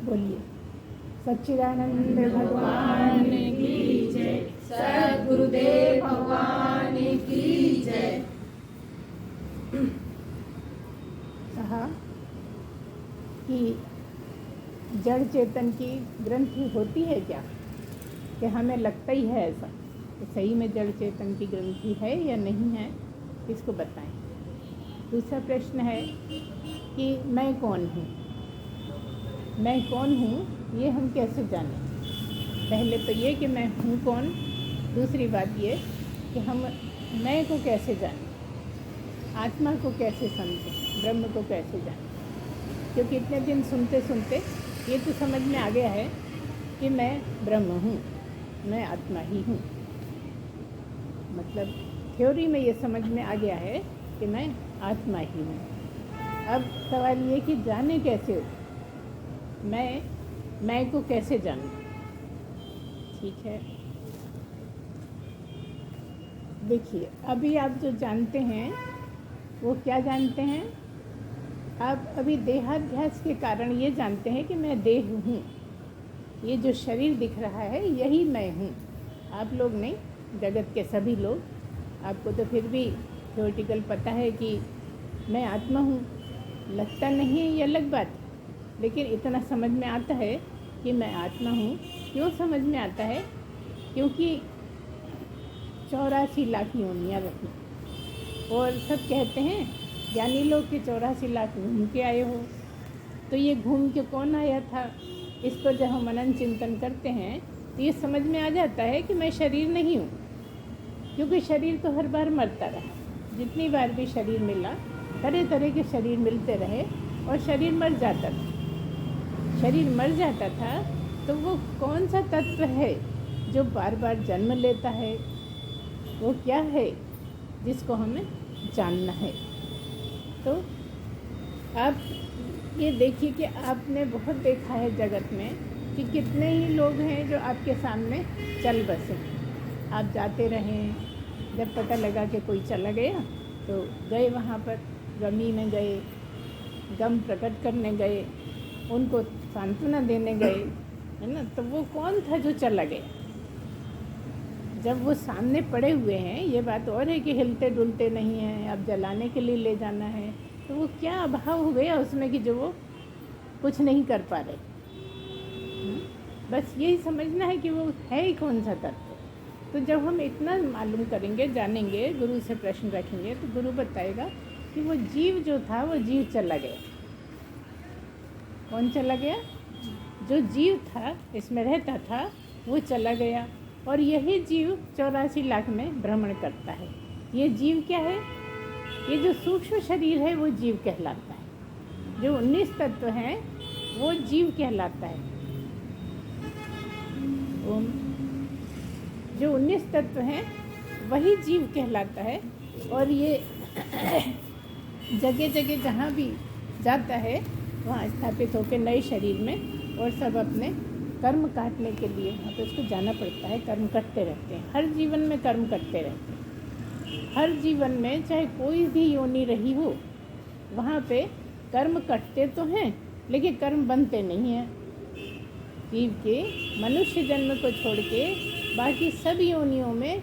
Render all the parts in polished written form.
बोलिए। सच्चिदानंद भगवान की जय, सद्गुरुदेव भगवान की जय। कहा कि जड़ चेतन की ग्रंथि होती है क्या, कि हमें लगता ही है ऐसा कि सही में जड़ चेतन की ग्रंथि है या नहीं है, इसको बताएं। दूसरा प्रश्न है कि मैं कौन हूँ, मैं कौन हूँ ये हम कैसे जानें। पहले तो ये कि मैं हूँ कौन, दूसरी बात ये कि हम मैं को कैसे जानें, आत्मा को कैसे समझें, ब्रह्म को कैसे जानें। क्योंकि इतने दिन सुनते सुनते ये तो समझ में आ गया है कि मैं ब्रह्म हूँ, मैं आत्मा ही हूँ। मतलब थ्योरी में ये समझ में आ गया है कि मैं आत्मा ही हूँ। अब सवाल ये कि जाने कैसे हो, मैं को कैसे जानूँ। ठीक है, देखिए अभी आप जो जानते हैं वो क्या जानते हैं, आप अभी देहाध्यास के कारण ये जानते हैं कि मैं देह हूँ, ये जो शरीर दिख रहा है यही मैं हूँ। आप लोग नहीं, जगत के सभी लोग। आपको तो फिर भी थ्योरेटिकल पता है कि मैं आत्मा हूँ, लगता नहीं है ये अलग बात, लेकिन इतना समझ में आता है कि मैं आत्मा हूँ। क्यों समझ में आता है, क्योंकि 84 लाख योनियाँ रखी और सब कहते हैं ज्ञानी लोग के 84 लाख घूम के आए हो। तो ये घूम के कौन आया था, इस पर जब हम मनन चिंतन करते हैं तो ये समझ में आ जाता है कि मैं शरीर नहीं हूँ। क्योंकि शरीर तो हर बार मरता रहा, जितनी बार भी शरीर मिला, तरह तरह के शरीर मिलते रहे और शरीर मर जाता था। शरीर मर जाता था तो वो कौन सा तत्व है जो बार बार जन्म लेता है, वो क्या है जिसको हमें जानना है। तो आप ये देखिए कि आपने बहुत देखा है जगत में कि कितने ही लोग हैं जो आपके सामने चल बसे। आप जाते रहें, जब पता लगा कि कोई चला गया तो गए वहाँ पर, गमी में गए, गम प्रकट करने गए, उनको सांत्वना देने गए, है ना। तो वो कौन था जो चला गया, जब वो सामने पड़े हुए हैं। ये बात और है कि हिलते डुलते नहीं हैं, अब जलाने के लिए ले जाना है, तो वो क्या अभाव हो गया उसमें कि जो वो कुछ नहीं कर पा रहे। बस यही समझना है कि वो है ही कौन सा तत्व। तो जब हम इतना मालूम करेंगे, जानेंगे, गुरु से प्रश्न रखेंगे, तो गुरु बताएगा कि वो जीव जो था वो जीव चला गया। कौन चला गया, जो जीव था, इसमें रहता था, वो चला गया। और यही जीव 84 लाख में भ्रमण करता है। ये जीव क्या है, ये जो सूक्ष्म शरीर है वो जीव कहलाता है। जो 19 तत्व हैं वो जीव कहलाता है। जो 19 तत्व हैं वही जीव कहलाता है। और ये जगह जगह जहाँ भी जाता है वहाँ स्थापित होकर नए शरीर में, और सब अपने कर्म काटने के लिए वहाँ पे उसको जाना पड़ता है। कर्म करते रहते हैं, हर जीवन में कर्म करते रहते हैं। हर जीवन में चाहे कोई भी योनि रही हो, वहाँ पे कर्म कटते तो हैं लेकिन कर्म बनते नहीं हैं। जीव के मनुष्य जन्म को छोड़ के बाकी सब योनियों में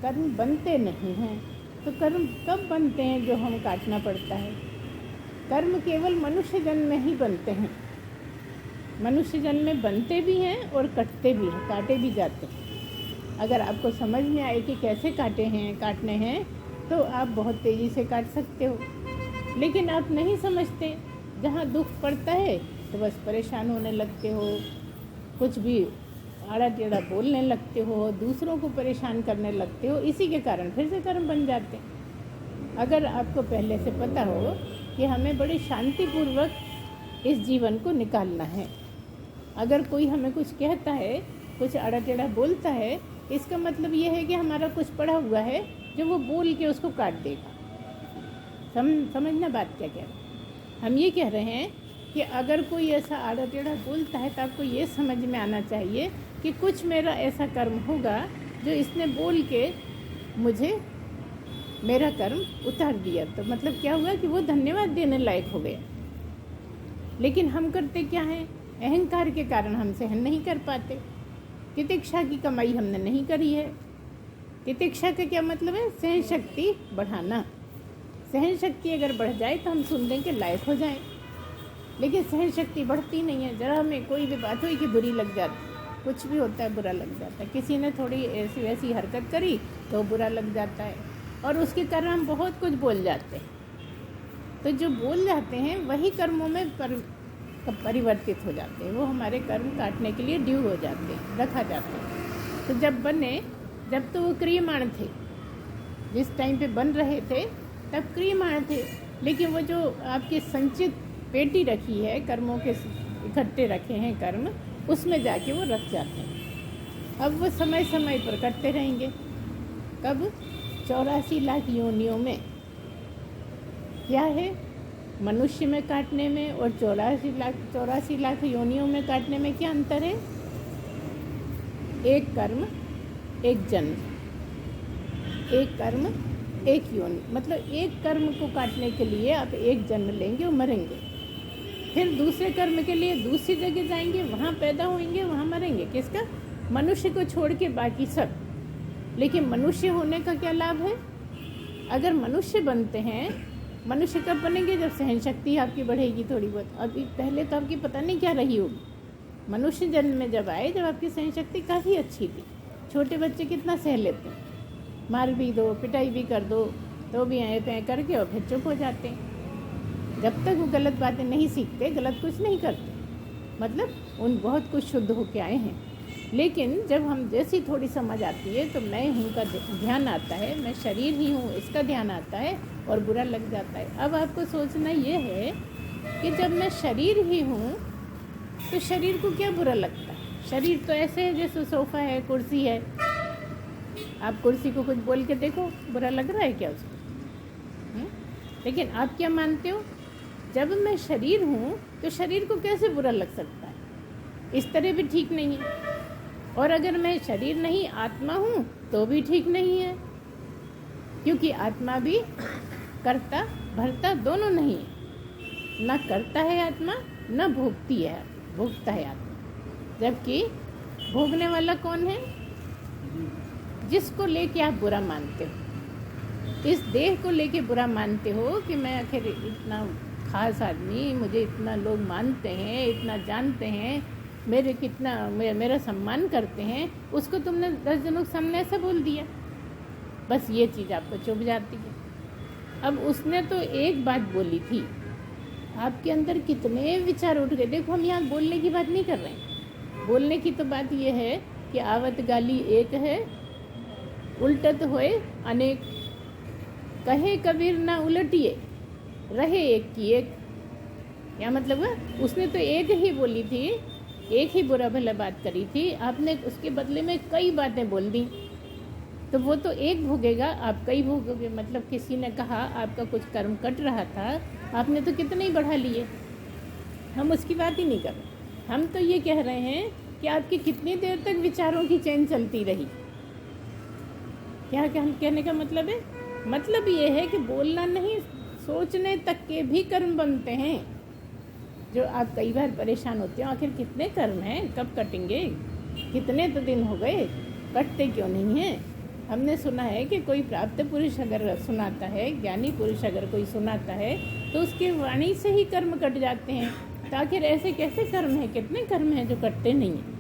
कर्म बनते नहीं हैं। तो कर्म कब बनते हैं जो हम काटना पड़ता है। कर्म केवल मनुष्य जन्म में ही बनते हैं। मनुष्य जन्म में बनते भी हैं और कटते भी हैं, काटे भी जाते हैं। अगर आपको समझ में आए कि कैसे काटने हैं तो आप बहुत तेज़ी से काट सकते हो। लेकिन आप नहीं समझते, जहाँ दुख पड़ता है तो बस परेशान होने लगते हो, कुछ भी आड़ा टेढ़ा बोलने लगते हो, दूसरों को परेशान करने लगते हो। इसी के कारण फिर से कर्म बन जाते हैं। अगर आपको पहले से पता हो कि हमें बड़ी शांतिपूर्वक इस जीवन को निकालना है, अगर कोई हमें कुछ कहता है, कुछ आड़ा टेढ़ा बोलता है, इसका मतलब ये है कि हमारा कुछ पड़ा हुआ है जो वो बोल के उसको काट देगा। समझना बात क्या कह रहे हैं। हम ये कह रहे हैं कि अगर कोई ऐसा आड़ा टेढ़ा बोलता है तो आपको ये समझ में आना चाहिए कि कुछ मेरा ऐसा कर्म होगा जो इसने बोल के मुझे मेरा कर्म उतार दिया। तो मतलब क्या हुआ कि वो धन्यवाद देने लायक हो गया। लेकिन हम करते क्या हैं, अहंकार के कारण हम सहन नहीं कर पाते। तितिक्षा की कमाई हमने नहीं करी है। तितिक्षा का क्या मतलब है? सहन शक्ति बढ़ाना। सहन शक्ति अगर बढ़ जाए तो हम सुनने के लायक हो जाएं, लेकिन सहन शक्ति बढ़ती नहीं है। जरा हमें कोई भी बात हुई कि बुरी लग जाती, कुछ भी होता है बुरा लग जाता है। किसी ने थोड़ी ऐसी वैसी हरकत करी तो बुरा लग जाता है, और उसके कारण हम बहुत कुछ बोल जाते हैं। तो जो बोल जाते हैं वही कर्मों में परिवर्तित हो जाते हैं। वो हमारे कर्म काटने के लिए ड्यू हो जाते हैं, रखा जाते हैं। तो जब तो वो क्रियमाण थे, जिस टाइम पे बन रहे थे तब क्रियमाण थे, लेकिन वो जो आपकी संचित पेटी रखी है, कर्मों के इकट्ठे रखे हैं कर्म, उसमें जाके वो रख जाते हैं। अब वो समय समय पर करते रहेंगे। कब? 84 लाख योनियों में। क्या है? मनुष्य में काटने में और 84 लाख योनियों में काटने में क्या अंतर है? एक कर्म एक जन्म, एक कर्म एक योनि। मतलब एक कर्म को काटने के लिए आप एक जन्म लेंगे और मरेंगे, फिर दूसरे कर्म के लिए दूसरी जगह जाएंगे, वहाँ पैदा होंगे, वहाँ मरेंगे। किसका? मनुष्य को छोड़ के बाकी सब। लेकिन मनुष्य होने का क्या लाभ है? अगर मनुष्य बनते हैं, मनुष्य कब बनेंगे? जब सहन शक्ति आपकी बढ़ेगी थोड़ी बहुत। अभी पहले तो आपकी पता नहीं क्या रही होगी। मनुष्य जन्म में जब आए, जब आपकी सहन शक्ति काफ़ी अच्छी थी। छोटे बच्चे कितना सह लेते हैं, मार भी दो, पिटाई भी कर दो तो भी ऐं पैं करके और फिर चुप हो जाते हैं। जब तक वो गलत बातें नहीं सीखते, गलत कुछ नहीं करते, मतलब उन बहुत कुछ शुद्ध होके आए हैं। लेकिन जब हम जैसी थोड़ी समझ आती है तो मैं हूँ का ध्यान आता है, मैं शरीर ही हूँ इसका ध्यान आता है और बुरा लग जाता है। अब आपको सोचना ये है कि जब मैं शरीर ही हूँ तो शरीर को क्या बुरा लगता है? शरीर तो ऐसे है जैसे सोफ़ा है, कुर्सी है। आप कुर्सी को कुछ बोल के देखो, बुरा लग रहा है क्या उसको? लेकिन आप क्या मानते हो? जब मैं शरीर हूँ तो शरीर को कैसे बुरा लग सकता है? इस तरह भी ठीक नहीं है। और अगर मैं शरीर नहीं आत्मा हूँ तो भी ठीक नहीं है, क्योंकि आत्मा भी करता भरता दोनों नहीं है। न करता है आत्मा, न भोगती है, भोगता है आत्मा। जबकि भोगने वाला कौन है? जिसको लेके आप बुरा मानते हो, इस देह को लेके बुरा मानते हो कि मैं आखिर इतना खास आदमी, मुझे इतना लोग मानते हैं, इतना जानते हैं, मेरा सम्मान करते हैं, उसको तुमने 10 जनों के सामने ऐसा बोल दिया। बस ये चीज़ आपको चुभ जाती है। अब उसने तो एक बात बोली थी, आपके अंदर कितने विचार उठ गए। देखो, हम यहाँ बोलने की बात नहीं कर रहे हैं। बोलने की तो बात ये है कि आवत गाली एक है, उल्टत होए अनेक। कहे कबीर ना उलटिए, रहे एक की एक। क्या मतलब है? उसने तो एक ही बोली थी, एक ही बुरा भला बात करी थी, आपने उसके बदले में कई बातें बोल दी। तो वो तो एक भोगेगा, आप कई भोगोगे। मतलब किसी ने कहा आपका कुछ कर्म कट रहा था, आपने तो कितने ही बढ़ा लिए। हम उसकी बात ही नहीं कर रहे। हम तो ये कह रहे हैं कि आपकी कितनी देर तक विचारों की चेन चलती रही। क्या हम कहने का मतलब है? मतलब ये है कि बोलना नहीं, सोचने तक के भी कर्म बनते हैं। जो आप कई बार परेशान होते हो, आखिर कितने कर्म हैं, कब कटेंगे, कितने तो दिन हो गए, कटते क्यों नहीं हैं? हमने सुना है कि कोई प्राप्त पुरुष अगर सुनाता है, ज्ञानी पुरुष अगर कोई सुनाता है, तो उसके वाणी से ही कर्म कट जाते हैं। तो आखिर ऐसे कैसे कर्म हैं, कितने कर्म हैं जो कटते नहीं हैं?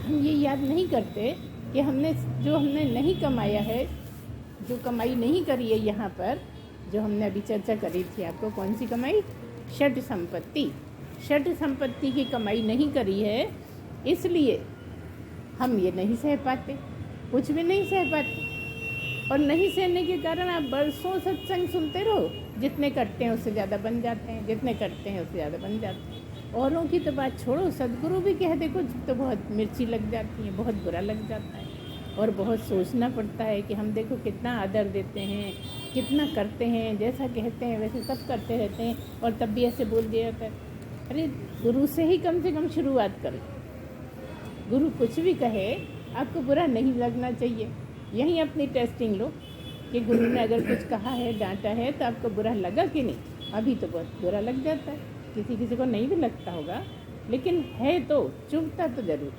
हम ये याद नहीं करते कि हमने नहीं कमाया है, जो कमाई नहीं करी है यहाँ पर, जो हमने अभी चर्चा करी थी आपको, कौन सी कमाई? षट संपत्ति। षट संपत्ति की कमाई नहीं करी है, इसलिए हम ये नहीं सह पाते, कुछ भी नहीं सह पाते। और नहीं सहने के कारण आप बरसों सत्संग सुनते रहो, जितने कटते हैं उससे ज़्यादा बन जाते हैं, जितने कटते हैं उससे ज़्यादा बन जाते हैं। औरों की तो बात छोड़ो, सदगुरु भी कह दे कुछ तो बहुत मिर्ची लग जाती है, बहुत बुरा लग जाता है। और बहुत सोचना पड़ता है कि हम देखो कितना आदर देते हैं, कितना करते हैं, जैसा कहते हैं वैसे सब करते रहते हैं, और तब भी ऐसे बोल दिया जाता है। अरे गुरु से ही कम से कम शुरुआत करो। गुरु कुछ भी कहे आपको बुरा नहीं लगना चाहिए। यहीं अपनी टेस्टिंग लो कि गुरु ने अगर कुछ कहा है, डांटा है, तो आपको बुरा लगा कि नहीं? अभी तो बहुत बुरा लग जाता है, किसी किसी को नहीं भी लगता होगा, लेकिन है तो चुभता तो जरूर।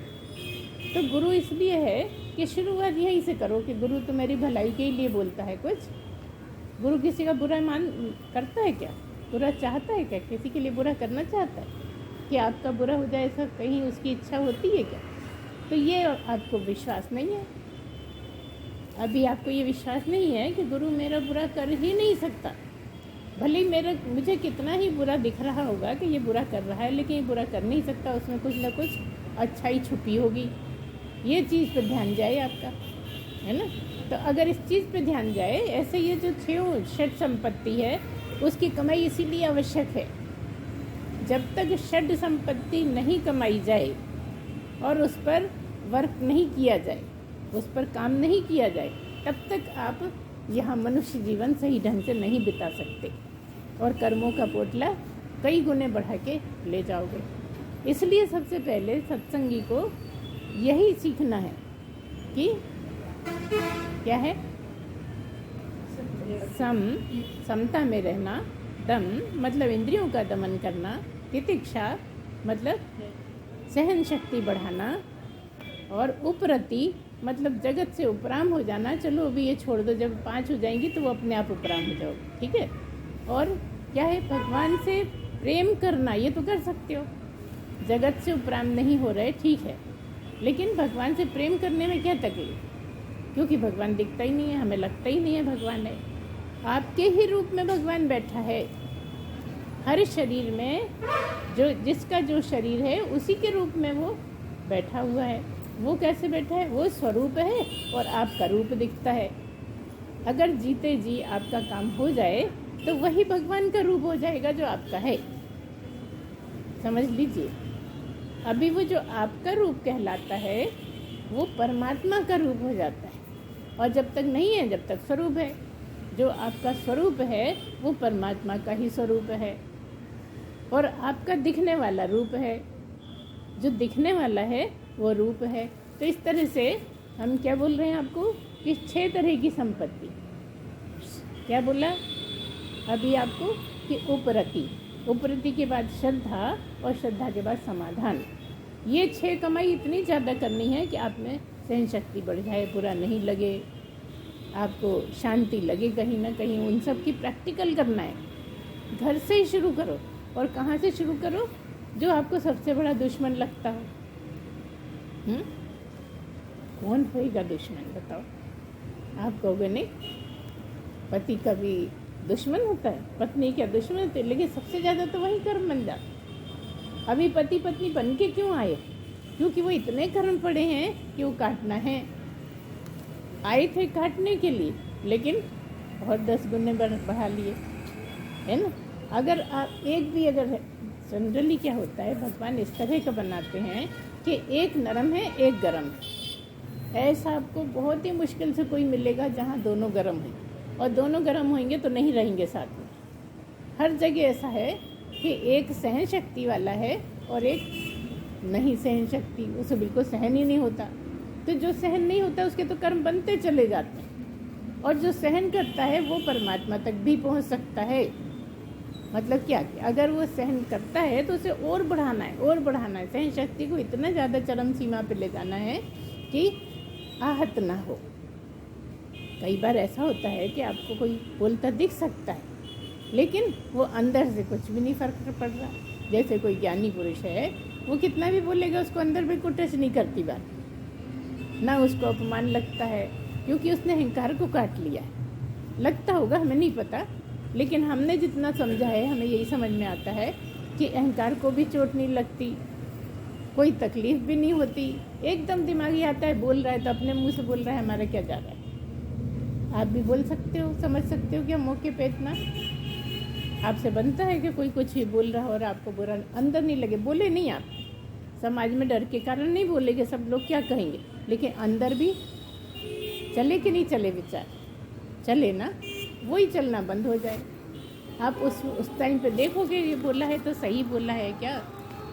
तो गुरु इसलिए है कि शुरुआत यहीं से करो कि गुरु तो मेरी भलाई के लिए बोलता है कुछ। गुरु किसी का बुरा करता है क्या? बुरा चाहता है क्या? किसी के लिए बुरा करना चाहता है कि आपका बुरा हो जाए, ऐसा कहीं उसकी इच्छा होती है क्या? तो ये आपको विश्वास नहीं है, अभी आपको ये विश्वास नहीं है कि गुरु मेरा बुरा कर ही नहीं सकता। भले ही मुझे कितना ही बुरा दिख रहा होगा कि ये बुरा कर रहा है, लेकिन ये बुरा कर नहीं सकता, उसमें कुछ ना कुछ अच्छाई छुपी होगी। ये चीज़ पर ध्यान जाए आपका, है ना। तो अगर इस चीज़ पे ध्यान जाए, ऐसे ये जो षड संपत्ति है उसकी कमाई इसीलिए आवश्यक है। जब तक षड संपत्ति नहीं कमाई जाए और उस पर वर्क नहीं किया जाए, उस पर काम नहीं किया जाए, तब तक आप यहाँ मनुष्य जीवन सही ढंग से नहीं बिता सकते और कर्मों का पोटला कई गुने बढ़ा के ले जाओगे। इसलिए सबसे पहले सत्संगी को यही सीखना है कि क्या है, समता में रहना, दम मतलब इंद्रियों का दमन करना, तितिक्षा मतलब सहन शक्ति बढ़ाना, और उपरति मतलब जगत से उपराम हो जाना। चलो अभी ये छोड़ दो, जब 5 हो जाएंगी तो वो अपने आप उपराम हो जाओगे, ठीक है। और क्या है, भगवान से प्रेम करना, ये तो कर सकते हो। जगत से उपराम नहीं हो रहे, ठीक है, लेकिन भगवान से प्रेम करने में क्या तकलीफ? क्योंकि भगवान दिखता ही नहीं है, हमें लगता ही नहीं है भगवान है। आपके ही रूप में भगवान बैठा है हर शरीर में, जिसका जो शरीर है उसी के रूप में वो बैठा हुआ है। वो कैसे बैठा है? वो स्वरूप है और आपका रूप दिखता है। अगर जीते जी आपका काम हो जाए तो वही भगवान का रूप हो जाएगा जो आपका है, समझ लीजिए। अभी वो जो आपका रूप कहलाता है वो परमात्मा का रूप हो जाता है, और जब तक नहीं है, जब तक स्वरूप है। जो आपका स्वरूप है वो परमात्मा का ही स्वरूप है, और आपका दिखने वाला रूप है। जो दिखने वाला है वो रूप है। तो इस तरह से हम क्या बोल रहे हैं आपको कि 6 तरह की संपत्ति। क्या बोला अभी आपको कि उपरति के बाद श्रद्धा, और श्रद्धा के बाद समाधान। ये 6 कमाई इतनी ज़्यादा करनी है कि आप में सहन शक्ति बढ़ जाए, बुरा नहीं लगे, आपको शांति लगे कहीं ना कहीं। उन सब की प्रैक्टिकल करना है। घर से ही शुरू करो। और कहाँ से शुरू करो? जो आपको सबसे बड़ा दुश्मन लगता हो। कौन होएगा दुश्मन, बताओ? आप कहोगे नहीं, पति का भी दुश्मन होता है, पत्नी क्या दुश्मन होती है, लेकिन सबसे ज़्यादा तो वही कर्म बन जाता। अभी पति पत्नी बन के क्यों आए? क्योंकि वो इतने कर्म पड़े हैं कि वो काटना है। आए थे काटने के लिए, लेकिन और 10 गुने बढ़ा लिए, है ना। अगर आप अगर जनरली क्या होता है, भगवान इस तरह का बनाते हैं कि एक नरम है एक गरम है। ऐसा आपको बहुत ही मुश्किल से कोई मिलेगा जहाँ दोनों गरम हैं, और दोनों गरम होंगे तो नहीं रहेंगे साथ में। हर जगह ऐसा है कि एक सहन शक्ति वाला है और एक नहीं सहन शक्ति, उसे बिल्कुल सहन ही नहीं होता। तो जो सहन नहीं होता उसके तो कर्म बनते चले जाते हैं, और जो सहन करता है वो परमात्मा तक भी पहुंच सकता है। मतलब क्या कि अगर वो सहन करता है तो उसे और बढ़ाना है, और बढ़ाना है। सहन शक्ति को इतना ज़्यादा चरम सीमा पे ले जाना है कि आहत ना हो। कई बार ऐसा होता है कि आपको कोई बोलता दिख सकता है, लेकिन वो अंदर से कुछ भी नहीं फर्क पड़ रहा। जैसे कोई ज्ञानी पुरुष है, वो कितना भी बोलेगा उसको अंदर भी कोई टच नहीं करती बात, ना उसको अपमान लगता है, क्योंकि उसने अहंकार को काट लिया है। लगता होगा, हमें नहीं पता, लेकिन हमने जितना समझा है हमें यही समझ में आता है कि अहंकार को भी चोट नहीं लगती, कोई तकलीफ भी नहीं होती। एकदम दिमागी आता है, बोल रहा है तो अपने मुंह से बोल रहा है, हमारा क्या जा रहा है। आप भी बोल सकते हो, समझ सकते हो क्या मौके पे इतना आपसे बनता है कि कोई कुछ भी बोल रहा हो और आपको बुरा अंदर नहीं लगे। बोले नहीं, आप समाज में डर के कारण नहीं बोले कि सब लोग क्या कहेंगे, लेकिन अंदर भी चले कि नहीं चले विचार, चले ना, वही चलना बंद हो जाए। आप उस टाइम पे देखोगे ये बोला है तो सही बोला है क्या,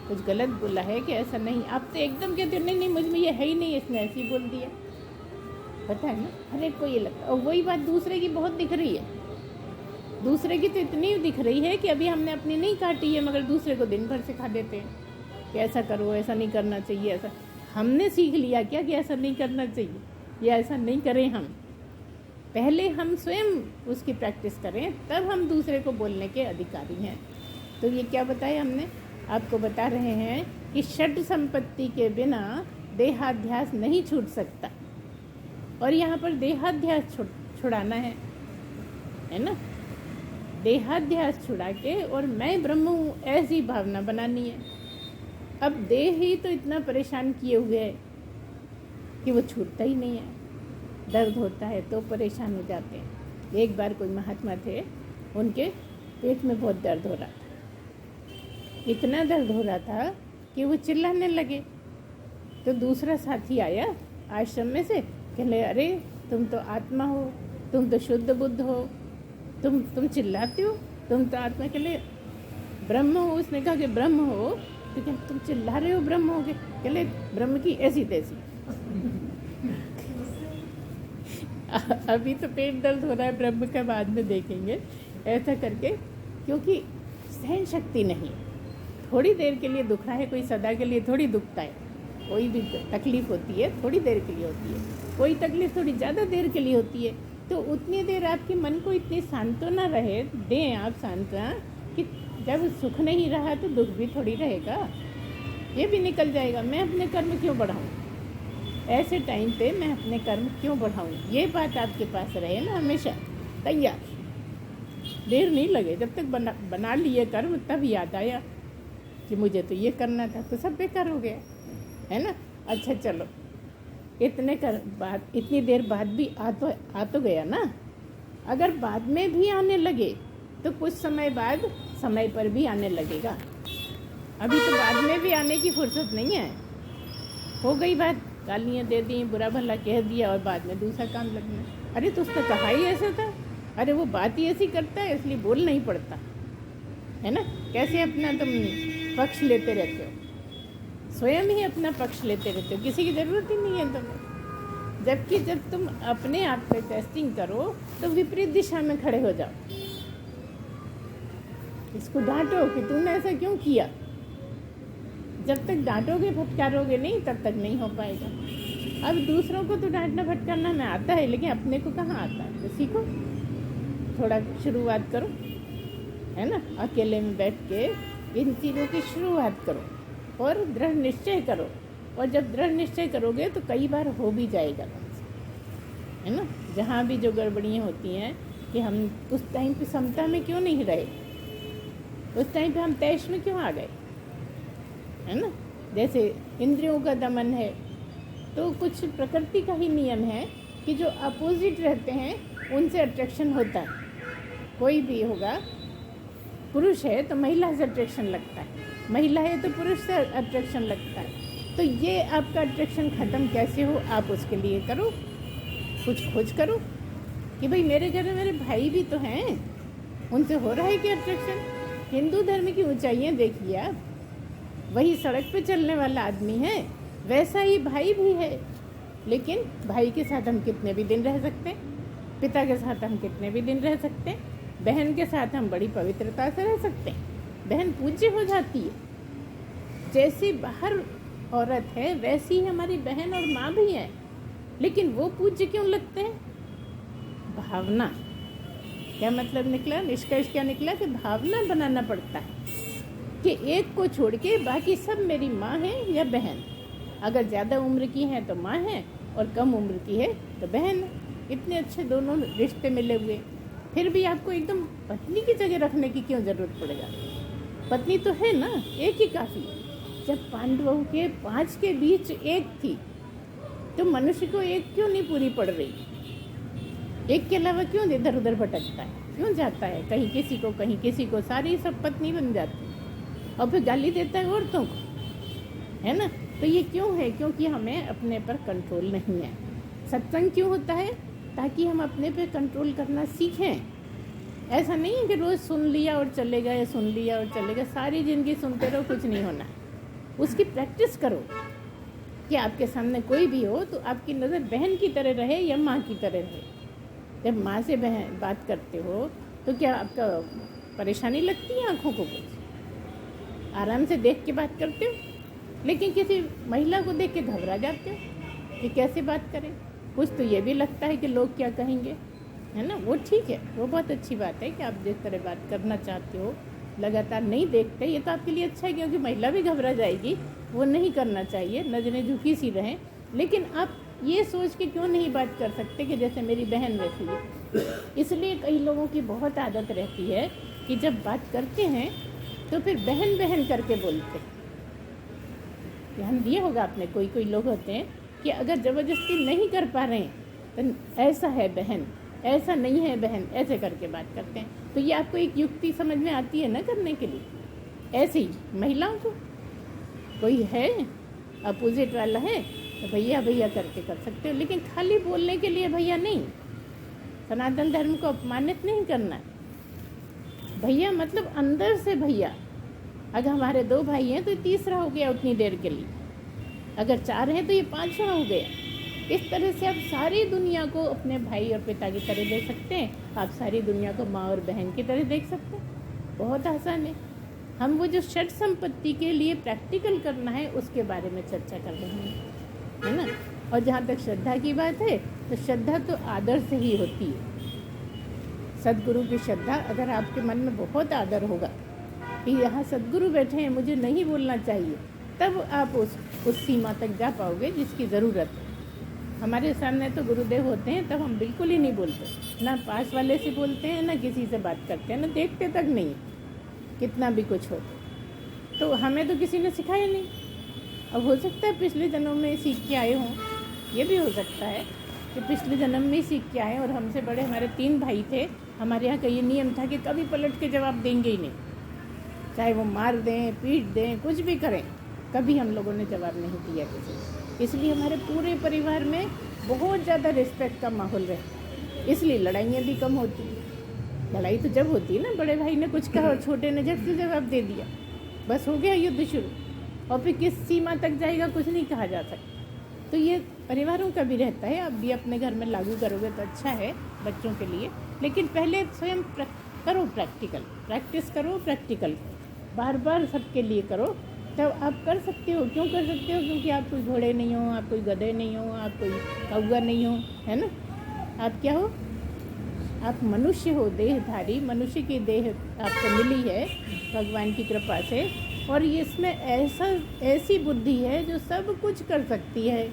कुछ गलत बोला है कि ऐसा नहीं। आप तो एकदम कहते हो नहीं मुझ में ये है ही नहीं, इसने ऐसे ही बोल दिया। पता है ना, हर एक को ये लगता है। और वही बात दूसरे की बहुत दिख रही है, दूसरे की तो इतनी दिख रही है कि अभी हमने अपनी नहीं काटी है, मगर दूसरे को दिन भर सिखा देते हैं। कि ऐसा करो, ऐसा नहीं करना चाहिए, ऐसा। हमने सीख लिया क्या कि ऐसा नहीं करना चाहिए या ऐसा नहीं करें हम? पहले हम स्वयं उसकी प्रैक्टिस करें, तब हम दूसरे को बोलने के अधिकारी हैं। तो ये क्या बताया हमने? आपको बता रहे हैं कि षड संपत्ति के बिना देहाध्यास नहीं छूट सकता, और यहाँ पर देहाध्यास छुड़ाना है ना। देहाध्यास छुड़ा के और मैं ब्रह्म हूँ ऐसी भावना बनानी है। अब देह ही तो इतना परेशान किए हुए है कि वो छूटता ही नहीं है। दर्द होता है तो परेशान हो जाते हैं। एक बार कोई महात्मा थे, उनके पेट में बहुत दर्द हो रहा था। इतना दर्द हो रहा था कि वो चिल्लाने लगे। तो दूसरा साथी आया आश्रम में से, कहले अरे तुम तो आत्मा हो, तुम तो शुद्ध बुद्ध हो, तुम चिल्लाते हो, तुम तो आत्मा के लिए ब्रह्म हो। उसने कहा कि ब्रह्म हो तो क्या तुम चिल्ला रहे हो ब्रह्म हो गए? कहले ब्रह्म की ऐसी तैसी। अभी तो पेट दर्द हो रहा है, ब्रह्म का बाद में देखेंगे। ऐसा करके, क्योंकि सहन शक्ति नहीं। थोड़ी देर के लिए दुख रहा है, कोई सदा के लिए थोड़ी दुखता है। कोई भी तकलीफ होती है थोड़ी देर के लिए होती है, कोई तकलीफ थोड़ी ज़्यादा देर के लिए होती है। तो उतनी देर आपके मन को इतनी सांत्वना रहे, दें आप सांत्वना कि जब सुख नहीं रहा तो दुख भी थोड़ी रहेगा, ये भी निकल जाएगा। मैं अपने कर्म क्यों बढ़ाऊँ? ऐसे टाइम पे मैं अपने कर्म क्यों बढ़ाऊँ? ये बात आपके पास रहे ना हमेशा तैयार। देर नहीं लगे, जब तक बना लिए कर्म तब याद आया कि मुझे तो ये करना था, तो सब बेकार हो गया, है ना। अच्छा चलो, इतनी देर बाद भी आ तो गया ना। अगर बाद में भी आने लगे तो कुछ समय बाद समय पर भी आने लगेगा। अभी तो बाद में भी आने की फुर्सत नहीं है। हो गई बात, गालियाँ दे दी, बुरा भला कह दिया और बाद में दूसरा काम लगना। अरे तो उसका कहा ही ऐसा था, अरे वो बात ही ऐसी करता है इसलिए बोल नहीं पड़ता, है ना। कैसे अपना तुम पक्ष लेते रहते हो, स्वयं ही अपना पक्ष लेते रहते हो, किसी की ज़रूरत ही नहीं है तुम्हें। जबकि जब तुम अपने आप पे टेस्टिंग करो तो विपरीत दिशा में खड़े हो जाओ। इसको डांटो कि तुमने ऐसा क्यों किया। जब तक डांटोगे फटकारोगे नहीं तब तक नहीं हो पाएगा। अब दूसरों को तो डांटना फटकारना में आता है, लेकिन अपने को कहाँ आता है? तो सीखो, थोड़ा शुरुआत करो, है ना। अकेले में बैठ के इन चीज़ों की शुरुआत करो और दृढ़ निश्चय करो। और जब दृढ़ निश्चय करोगे तो कई बार हो भी जाएगा, है ना। जहाँ भी जो गड़बड़ियाँ होती हैं कि हम उस टाइम पे समता में क्यों नहीं रहे, उस टाइम पे हम तैश में क्यों आ गए, है ना। जैसे इंद्रियों का दमन है तो कुछ प्रकृति का ही नियम है कि जो अपोजिट रहते हैं उनसे अट्रैक्शन होता है। कोई भी होगा, पुरुष है तो महिला से अट्रैक्शन लगता है, महिला है तो पुरुष से अट्रैक्शन लगता है। तो ये आपका अट्रैक्शन ख़त्म कैसे हो, आप उसके लिए करो, कुछ खोज करो कि भाई मेरे घर में मेरे भाई भी तो हैं, उनसे हो रहा है कि अट्रैक्शन। हिंदू धर्म की ऊंचाइयाँ देखिए आप, वही सड़क पे चलने वाला आदमी है, वैसा ही भाई भी है। लेकिन भाई के साथ हम कितने भी दिन रह सकते हैं, पिता के साथ हम कितने भी दिन रह सकते हैं, बहन के साथ हम बड़ी पवित्रता से रह सकते हैं। बहन पूज्य हो जाती है। जैसी बाहर औरत है वैसी ही हमारी बहन और माँ भी है। लेकिन वो पूज्य क्यों लगते हैं? भावना। क्या मतलब निकला, निष्कर्ष क्या निकला कि भावना बनाना पड़ता है कि एक को छोड़ के बाकी सब मेरी माँ है या बहन। अगर ज़्यादा उम्र की है तो माँ है और कम उम्र की है तो बहन है। इतने अच्छे दोनों रिश्ते मिले हुए, फिर भी आपको एकदम पत्नी की जगह रखने की क्यों ज़रूरत पड़ेगा? पत्नी तो है ना, एक ही काफ़ी। जब पांडवों के 5 के बीच एक थी तो मनुष्य को एक क्यों नहीं पूरी पड़ रही? एक के अलावा क्यों इधर उधर भटकता है, क्यों जाता है कहीं किसी को कहीं किसी को, सारी सब पत्नी बन जाती और फिर गाली देता है औरतों को, है ना। तो ये क्यों है? क्योंकि हमें अपने पर कंट्रोल नहीं है। सत्संग क्यों होता है? ताकि हम अपने पे कंट्रोल करना सीखें। ऐसा नहीं है कि रोज़ सुन लिया और चलेगा या सुन लिया और चलेगा, सारी ज़िंदगी सुनते रहो, कुछ नहीं होना। उसकी प्रैक्टिस करो कि आपके सामने कोई भी हो तो आपकी नज़र बहन की तरह रहे या माँ की तरह रहे। जब माँ से बहन बात करते हो तो क्या आपका परेशानी लगती है आँखों को? कुछ आराम से देख के बात करते हो, लेकिन किसी महिला को देख के घबरा जाते हो कि कैसे बात करें। कुछ तो ये भी लगता है कि लोग क्या कहेंगे, है ना। वो ठीक है, वो बहुत अच्छी बात है कि आप जिस तरह बात करना चाहते हो लगातार नहीं देखते, ये तो आपके लिए अच्छा है, क्योंकि महिला भी घबरा जाएगी, वो नहीं करना चाहिए, नज़रें झुकी सी रहें। लेकिन आप ये सोच के क्यों नहीं बात कर सकते कि जैसे मेरी बहन वैसी है। इसलिए कई लोगों की बहुत आदत रहती है कि जब बात करते हैं तो फिर बहन बहन करके बोलते हैं। ध्यान दिया होगा आपने, कोई कोई लोग होते हैं कि अगर ज़बरदस्ती नहीं कर पा रहे हैं तो ऐसा है बहन, ऐसा नहीं है बहन, ऐसे करके बात करते हैं। तो ये आपको एक युक्ति समझ में आती है ना करने के लिए। ऐसे ही महिलाओं को कोई है अपोजिट वाला है तो भैया भैया करके कर सकते हो, लेकिन खाली बोलने के लिए भैया नहीं। सनातन धर्म को अपमानित नहीं करना है। भैया मतलब अंदर से भैया। अगर हमारे 2 भाई हैं तो तीसरा हो गया उतनी देर के लिए, अगर 4 हैं तो ये 5वां हो गया। इस तरह से आप सारी दुनिया को अपने भाई और पिता की तरह देख सकते हैं, आप सारी दुनिया को माँ और बहन की तरह देख सकते हैं। बहुत आसान है। हम वो जो षट संपत्ति के लिए प्रैक्टिकल करना है उसके बारे में चर्चा कर रहे हैं, है ना। और जहाँ तक श्रद्धा की बात है तो श्रद्धा तो आदर से ही होती है। सदगुरु की श्रद्धा, अगर आपके मन में बहुत आदर होगा कि यहाँ सदगुरु बैठे हैं, मुझे नहीं बोलना चाहिए, तब आप उस सीमा तक जा पाओगे जिसकी ज़रूरत है। हमारे सामने तो गुरुदेव होते हैं तब हम बिल्कुल ही नहीं बोलते, ना पास वाले से बोलते हैं, ना किसी से बात करते हैं, ना देखते तक नहीं, कितना भी कुछ हो। तो हमें तो किसी ने सिखाया नहीं। अब हो सकता है पिछले जन्म में सीख के आए हों, ये भी हो सकता है कि पिछले जन्म में ही सीख के आए और हमसे बड़े हमारे 3 भाई थे। हमारे यहाँ का ये नियम था कि कभी पलट के जवाब देंगे ही नहीं, चाहे वो मार दें, पीट दें, कुछ भी करें, कभी हम लोगों ने जवाब नहीं दिया किसी को। इसलिए हमारे पूरे परिवार में बहुत ज़्यादा रिस्पेक्ट का माहौल रहता है, इसलिए लड़ाइयाँ भी कम होती हैं। लड़ाई तो जब होती है ना, बड़े भाई ने कुछ कहा और छोटे ने झट से जवाब दे दिया, बस हो गया युद्ध शुरू। और फिर किस सीमा तक जाएगा कुछ नहीं कहा जा सकता। तो ये परिवारों का भी रहता है, आप भी अपने घर में लागू करोगे तो अच्छा है बच्चों के लिए। लेकिन पहले स्वयं करो, प्रैक्टिस करो, प्रैक्टिकल बार बार सबके लिए करो, तब आप कर सकते हो। क्यों कर सकते हो? क्योंकि आप कोई घोड़े नहीं हो, आप कोई गधे नहीं हो, आप कोई कौवा नहीं हो, है ना। आप क्या हो? आप मनुष्य हो, देहधारी मनुष्य की देह आपको मिली है भगवान की कृपा से। और इसमें ऐसी बुद्धि है जो सब कुछ कर सकती है।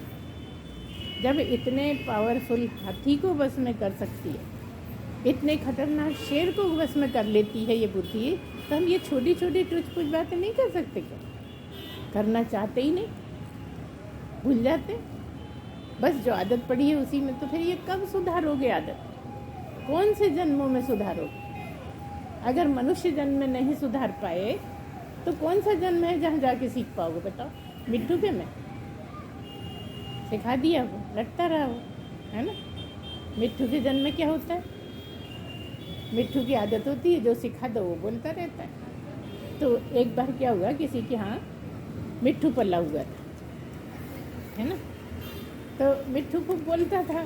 जब इतने पावरफुल हाथी को बस में कर सकती है, इतने खतरनाक शेर को बस में कर लेती है ये बुद्धि, तो हम ये छोटी छोटी टुच पुच बातें नहीं कर सकते क्या? करना चाहते ही नहीं, भूल जाते। बस जो आदत पड़ी है उसी में। तो फिर ये कब सुधारोगे आदत? कौन से जन्मों में सुधारोगे? अगर मनुष्य जन्म में नहीं सुधार पाए तो कौन सा जन्म है जहाँ जाके सीख पाओगे? बताओ। मिट्टू के में सिखा दिया वो, रटता रहा वो, है ना। मिट्टू के जन्म में क्या होता है? मिट्टू की आदत होती है जो सिखा दो वो बोलता रहता है। तो एक बार क्या हुआ, किसी के यहाँ मिट्टू पला हुआ था, है ना। तो मिट्टू को बोलता था,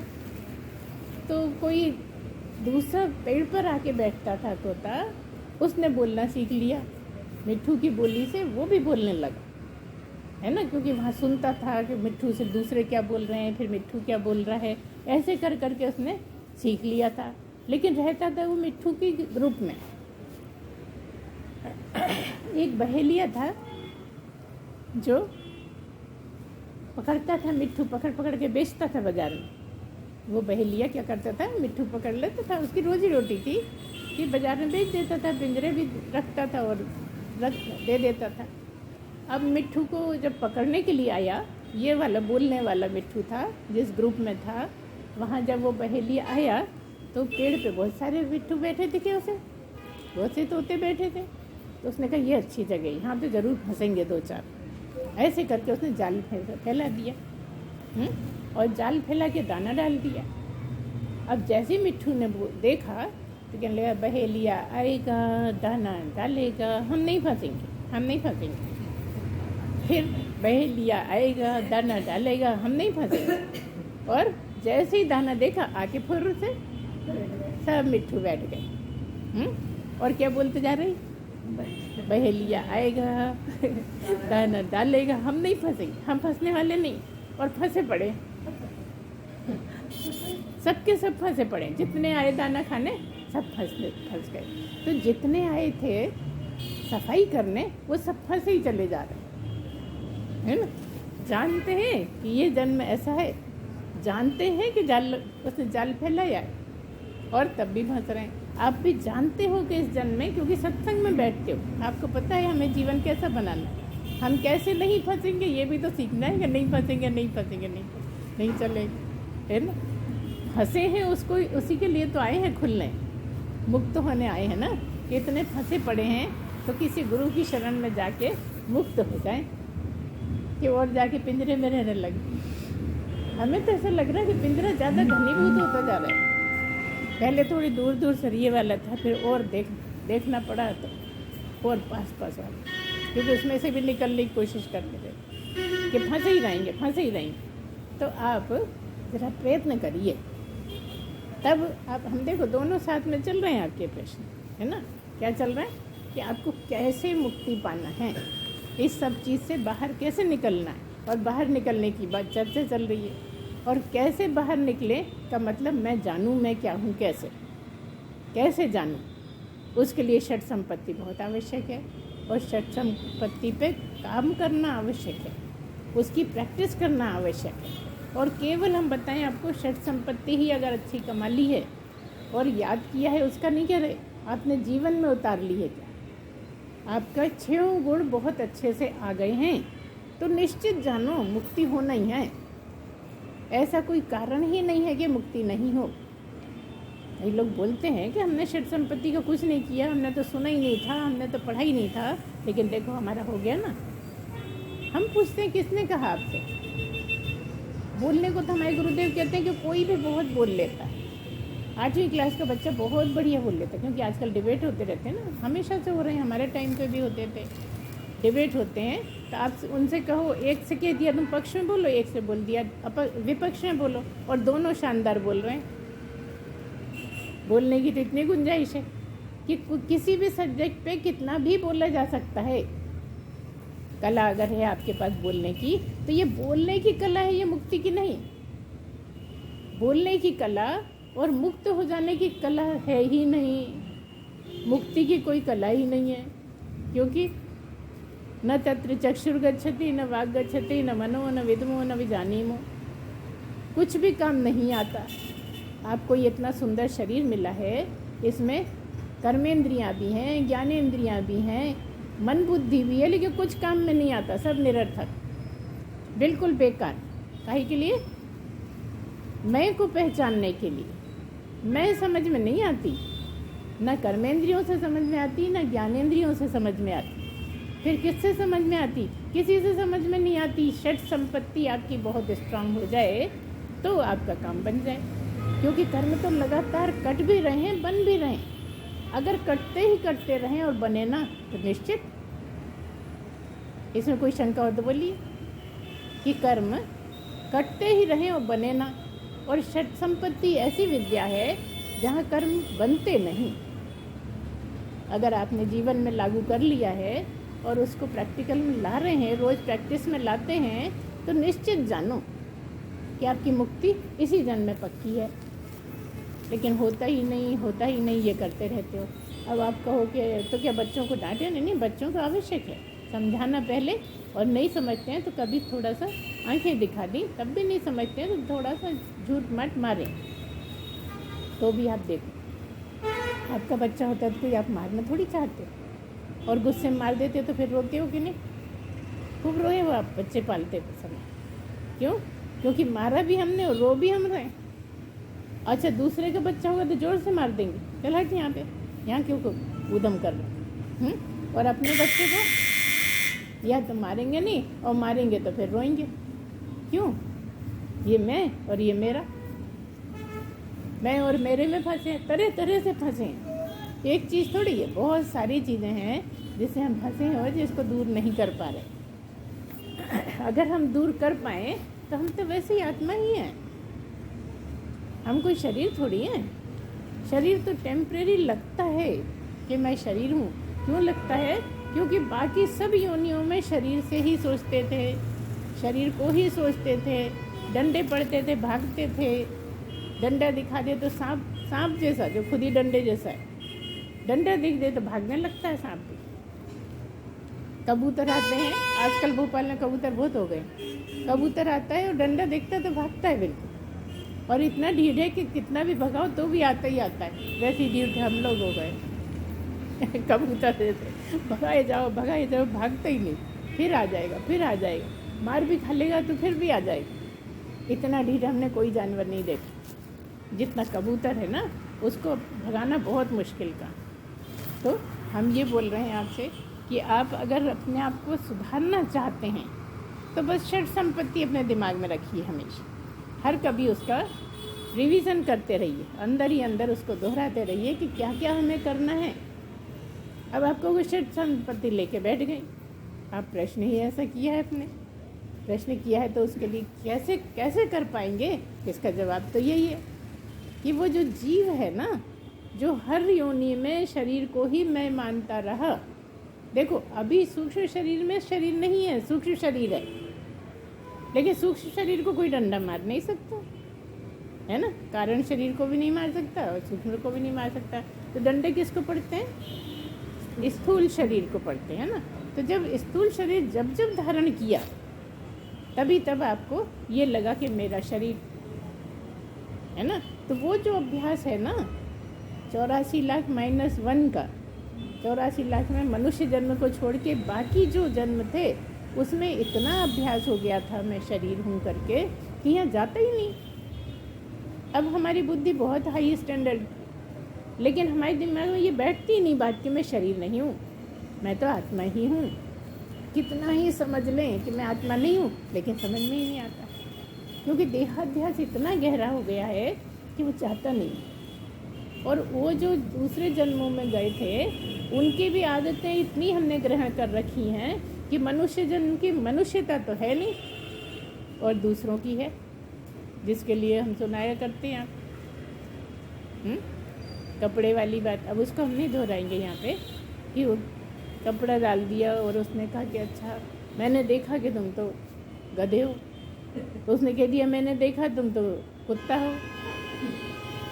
तो कोई दूसरा पेड़ पर आके बैठता था तोता, उसने बोलना सीख लिया मिट्टू की बोली से, वो भी बोलने लगा, है ना। क्योंकि वहाँ सुनता था कि मिट्टू से दूसरे क्या बोल रहे हैं, फिर मिट्टू क्या बोल रहा है, ऐसे कर करके उसने सीख लिया था। लेकिन रहता था वो मिट्टू की ग्रुप में। एक बहेलिया था जो पकड़ता था मिट्टू, पकड़ पकड़ के बेचता था बाजार में। वो बहेलिया क्या करता था, मिट्टू पकड़ लेता था, उसकी रोजी रोटी थी कि बाजार में बेच देता था, पिंजरे भी रखता था और रख दे देता था। अब मिट्टू को जब पकड़ने के लिए आया, ये वाला बोलने वाला मिट्टू था जिस ग्रुप में था, वहाँ जब वो बहेलिया आया तो पेड़ पे बहुत सारे मिट्टू बैठे दिखे उसे, बहुत से तोते बैठे थे। तो उसने कहा ये अच्छी जगह है, यहाँ पे ज़रूर फंसेंगे 2-4। ऐसे करके उसने जाल फैला दिया, और जाल फैला के दाना डाल दिया। अब जैसे मिट्टू ने देखा तो कहने लगा बहेलिया आएगा, दाना डालेगा, हम नहीं फंसेंगे, हम नहीं फंसेंगे। फिर बहेलिया आएगा, दाना डालेगा, हम नहीं फंसेंगे। और जैसे ही दाना देखा, आके फुर्र से सब मिट्टू बैठ गए। और क्या बोलते जा रही? बहेलिया आएगा दाना डालेगा, हम नहीं फंसेंगे, हम फंसने वाले नहीं। और फंसे पड़े, सबके सब फंसे पड़े, जितने आए दाना खाने सब फंस गए। तो जितने आए थे सफाई करने वो सब फंसे ही चले जा रहे है ना। जानते हैं कि ये जन्म ऐसा है, जानते हैं कि उसने जाल फैलाया है, और तब भी फंस रहे हैं। आप भी जानते हो कि इस जन्म में, क्योंकि सत्संग में बैठते हो, आपको पता है हमें जीवन कैसा बनाना है, हम कैसे नहीं फंसेंगे ये भी तो सीखना है कि नहीं फंसेंगे, नहीं चलेंगे, है ना। फंसे हैं उसको, उसी के लिए तो आए हैं खुलने, मुक्त होने आए हैं ना। इतने फंसे पड़े हैं तो किसी गुरु की शरण में जाके मुक्त हो जाएं कि और जाके पिंजरे में रहने लगे। हमें तो ऐसा लग रहा है कि पिंजरा ज़्यादा घनीभूत होता जा रहा है। पहले थोड़ी दूर दूर सरिये वाला था, फिर और देखना पड़ा तो और पास वाला, क्योंकि उसमें से भी निकलने की कोशिश करते थे कि फंसे ही रहेंगे। तो आप ज़रा प्रयत्न करिए, तब आप, हम देखो दोनों साथ में चल रहे हैं आपके प्रश्न, है ना। क्या चल रहा है कि आपको कैसे मुक्ति पाना है, इस सब चीज़ से बाहर कैसे निकलना है, और बाहर निकलने की बात चर्चा चल रही है। और कैसे बाहर निकले का मतलब मैं जानूँ मैं क्या हूँ, कैसे जानूँ, उसके लिए षट संपत्ति बहुत आवश्यक है, और षट संपत्ति पे काम करना आवश्यक है, उसकी प्रैक्टिस करना आवश्यक है। और केवल हम बताएं आपको षट संपत्ति ही अगर अच्छी कमा ली है और याद किया है, उसका नहीं कह रहे, आपने जीवन में उतार ली है क्या, आपका 6 गुण बहुत अच्छे से आ गए हैं, तो निश्चित जानो मुक्ति होना ही है। ऐसा कोई कारण ही नहीं है कि मुक्ति नहीं हो। कई लोग बोलते हैं कि हमने षट संपत्ति का कुछ नहीं किया, हमने तो सुना ही नहीं था, हमने तो पढ़ा ही नहीं था, लेकिन देखो हमारा हो गया ना। हम पूछते हैं किसने कहा आपसे, बोलने को तो हमारे गुरुदेव कहते हैं कि कोई भी बहुत बोल लेता है। 8वीं क्लास का बच्चा बहुत बढ़िया बोल लेता है, क्योंकि आजकल डिबेट होते रहते हैं ना, हमेशा से हो रहे हैं, हमारे टाइम पे भी होते थे, डिबेट होते हैं। तो आप उनसे कहो, एक से कह दिया तुम पक्ष में बोलो, एक से बोल दिया विपक्ष में बोलो, और दोनों शानदार बोल रहे हैं। बोलने की तो इतनी गुंजाइश है कि किसी भी सब्जेक्ट पे कितना भी बोला जा सकता है। कला अगर है आपके पास बोलने की, तो ये बोलने की कला है, ये मुक्ति की नहीं। बोलने की कला और मुक्त हो जाने की कला है ही नहीं, मुक्ति की कोई कला ही नहीं है। क्योंकि न तत्र चक्षुर गच्छति, न वाग गच्छति, न मनो, न विद्मो, न विजानीमो, कुछ भी काम नहीं आता। आपको ये इतना सुंदर शरीर मिला है, इसमें कर्मेंद्रियाँ भी हैं, ज्ञानेंद्रियाँ भी हैं, मन बुद्धि भी है, लेकिन कुछ काम में नहीं आता, सब निरर्थक, बिल्कुल बेकार। काहे के लिए? मैं को पहचानने के लिए। मैं समझ में नहीं आती, न कर्मेंद्रियों से समझ में आती, न ज्ञानेंद्रियों से समझ में आती, फिर किससे समझ में आती? किसी से समझ में नहीं आती। षट संपत्ति आपकी बहुत स्ट्रांग हो जाए तो आपका काम बन जाए, क्योंकि कर्म तो लगातार कट भी रहे हैं, बन भी रहे हैं। अगर कटते रहें और बने ना, तो निश्चित, इसमें कोई शंका हो तो बोलिए, कि कर्म कटते ही रहें और बने ना। और षट संपत्ति ऐसी विद्या है जहाँ कर्म बनते नहीं। अगर आपने जीवन में लागू कर लिया है और उसको प्रैक्टिकल में ला रहे हैं, रोज़ प्रैक्टिस में लाते हैं, तो निश्चित जानो कि आपकी मुक्ति इसी जन्म में पक्की है। लेकिन होता ही नहीं, ये करते रहते हो। अब आप कहो कि तो क्या बच्चों को डांटे? नहीं, बच्चों को आवश्यक है समझाना पहले, और नहीं समझते हैं तो कभी थोड़ा सा आंखें दिखा दी, तब भी नहीं समझते हैं तो थोड़ा सा झूठ मत मारें, तो भी आप देखो। आपका बच्चा होता है तो कोई आप मारना थोड़ी चाहते हो, और गुस्से में मार देते तो फिर रोते हो कि नहीं? खूब रोए हो आप बच्चे पालते समय। क्यों? क्योंकि मारा भी हमने और रो भी हम रहे। अच्छा, दूसरे का बच्चा होगा तो जोर से मार देंगे, चल हट यहाँ क्यों उदम कर रहे, और अपने बच्चे को या तो मारेंगे नहीं, और मारेंगे तो फिर रोएंगे। क्यों? ये मैं और ये मेरा, मैं और मेरे में फंसे, तरह तरह से फंसे हैं। एक चीज़ थोड़ी है, बहुत सारी चीज़ें हैं जिससे हम फंसे हैं और जिसको दूर नहीं कर पा रहे। अगर हम दूर कर पाएँ तो हम तो वैसे ही आत्मा ही हैं, हम कोई शरीर थोड़ी हैं। शरीर तो टेम्परेरी लगता है कि मैं शरीर हूँ, क्यों लगता है? क्योंकि बाकी सब योनियों में शरीर से ही सोचते थे, शरीर को ही सोचते थे, डंडे पड़ते थे, भागते थे, डंडा दिखा दे तो सांप जैसा, जो खुद ही डंडे जैसा है, डंडा दिख दे तो भागने लगता है सांप भी। कबूतर आते हैं, आजकल भोपाल में कबूतर बहुत हो गए, कबूतर आता है और डंडा देखता है तो भागता है बिल्कुल, और इतना ढीठ है कि कितना भी भगाओ तो भी आता ही आता है। वैसे ढीठ हम लोग हो गए कबूतर देते भगाए जाओ, भागता ही नहीं, फिर आ जाएगा, मार भी खा लेगा तो फिर भी आ जाएगा। इतना ढीठ हमने कोई जानवर नहीं देखा जितना कबूतर है ना, उसको भगाना बहुत मुश्किल का। तो हम ये बोल रहे हैं आपसे कि आप अगर अपने आप को सुधारना चाहते हैं तो बस षट संपत्ति अपने दिमाग में रखिए हमेशा, हर कभी उसका रिवीजन करते रहिए, अंदर ही अंदर उसको दोहराते रहिए कि क्या क्या हमें करना है। अब आपको वो षट संपत्ति लेके बैठ गई, आप प्रश्न ही ऐसा किया है, अपने प्रश्न किया है तो उसके लिए कैसे कर पाएंगे? इसका जवाब तो यही है कि वो जो जीव है ना, जो हर योनि में शरीर को ही मैं मानता रहा। देखो अभी सूक्ष्म शरीर में शरीर नहीं है, सूक्ष्म शरीर है, लेकिन सूक्ष्म शरीर को कोई डंडा मार नहीं सकता है ना, कारण शरीर को भी नहीं मार सकता और सूक्ष्म को भी नहीं मार सकता। तो डंडे किसको पड़ते हैं? स्थूल शरीर को पड़ते हैं ना। तो जब स्थूल शरीर जब धारण किया तब आपको ये लगा कि मेरा शरीर है ना। तो वो जो अभ्यास है ना 84 लाख -1 का, 84 लाख में मनुष्य जन्म को छोड़ के बाकी जो जन्म थे उसमें इतना अभ्यास हो गया था मैं शरीर हूँ करके कि यहाँ जाता ही नहीं। अब हमारी बुद्धि बहुत हाई स्टैंडर्ड, लेकिन हमारे दिमाग में ये बैठती ही नहीं बात कि मैं शरीर नहीं हूँ, मैं तो आत्मा ही हूँ। कितना ही समझ लें कि मैं आत्मा नहीं हूँ, लेकिन समझ में ही नहीं आता, क्योंकि देहाध्यास इतना गहरा हो गया है कि वो चाहता नहीं। और वो जो दूसरे जन्मों में गए थे उनकी भी आदतें इतनी हमने ग्रहण कर रखी हैं कि मनुष्य जन्म की मनुष्यता तो है नहीं और दूसरों की है, जिसके लिए हम सुनाया करते हैं आप कपड़े वाली बात। अब उसको हम नहीं दोहराएंगे यहाँ पे कि वो कपड़ा डाल दिया और उसने कहा कि अच्छा मैंने देखा कि तुम तो गधे हो, तो उसने कह दिया मैंने देखा तुम तो कुत्ता हो,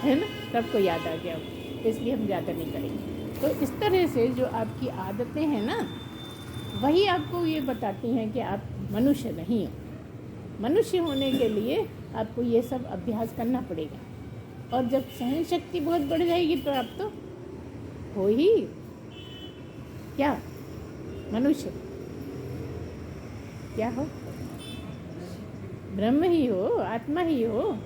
है ना, सबको याद आ गया, इसलिए हम ज़्यादा नहीं करेंगे। तो इस तरह से जो आपकी आदतें हैं ना, वही आपको ये बताती हैं कि आप मनुष्य नहीं हो। मनुष्य होने के लिए आपको ये सब अभ्यास करना पड़ेगा, और जब सहन शक्ति बहुत बढ़ जाएगी तो आप तो हो ही क्या, मनुष्य क्या हो, ब्रह्म ही हो, आत्मा ही हो,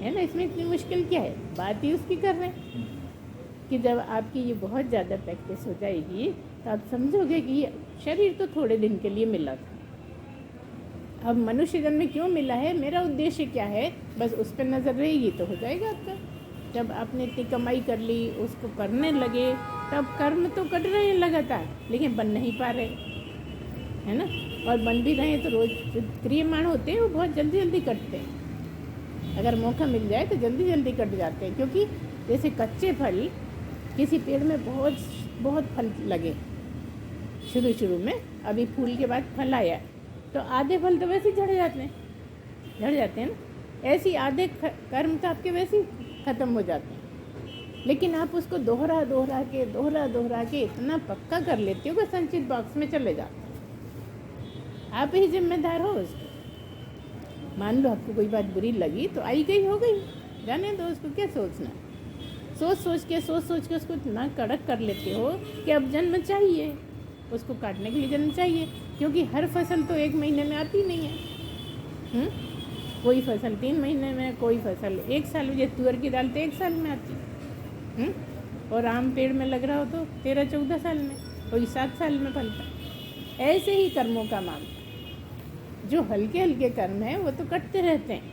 है ना। इसमें इतनी मुश्किल क्या है? बात ही उसकी कर रहे हैं कि जब आपकी ये बहुत ज़्यादा प्रैक्टिस हो जाएगी तो आप समझोगे कि ये शरीर तो थोड़े दिन के लिए मिला था, अब मनुष्य जन्म में क्यों मिला है, मेरा उद्देश्य क्या है, बस उस पर नज़र रहेगी तो हो जाएगा आपका। जब आपने इतनी कमाई कर ली, उसको करने लगे, तब कर्म तो कट रहे हैं लगातार, लेकिन बन नहीं पा रहे, है ना। और बन भी रहे हैं तो रोज जो क्रियमाण होते हैं वो बहुत जल्दी जल्दी कटते हैं, अगर मौका मिल जाए तो जल्दी जल्दी कट जाते हैं। क्योंकि जैसे कच्चे फल, किसी पेड़ में बहुत फल लगे शुरू में, अभी फूल के बाद फल आया तो आधे फल तो वैसे ही झड़ जाते हैं ना, ऐसे ही आधे कर्म तो आपके वैसे ही ख़त्म हो जाते हैं। लेकिन आप उसको दोहरा के इतना पक्का कर लेते हो कि संचित बॉक्स में चले जाते हैं। आप ही जिम्मेदार हो उसको। मान लो आपको कोई बात बुरी लगी तो आई गई हो गई, जाने दो, उसको क्या सोचना। सोच के उसको इतना कड़क कर लेते हो कि अब जन्म चाहिए, उसको काटने के लिए जन्म चाहिए, क्योंकि हर फसल तो 1 महीने में आती नहीं है। कोई फसल 3 महीने में, कोई फसल 1 साल में, जैसे तुअर की दाल तो 1 साल में आती है, और आम पेड़ में लग रहा हो तो 13-14 साल में, कोई 7 साल में फलता। ऐसे ही कर्मों का मामला, जो हल्के कर्म हैं वो तो कटते रहते हैं,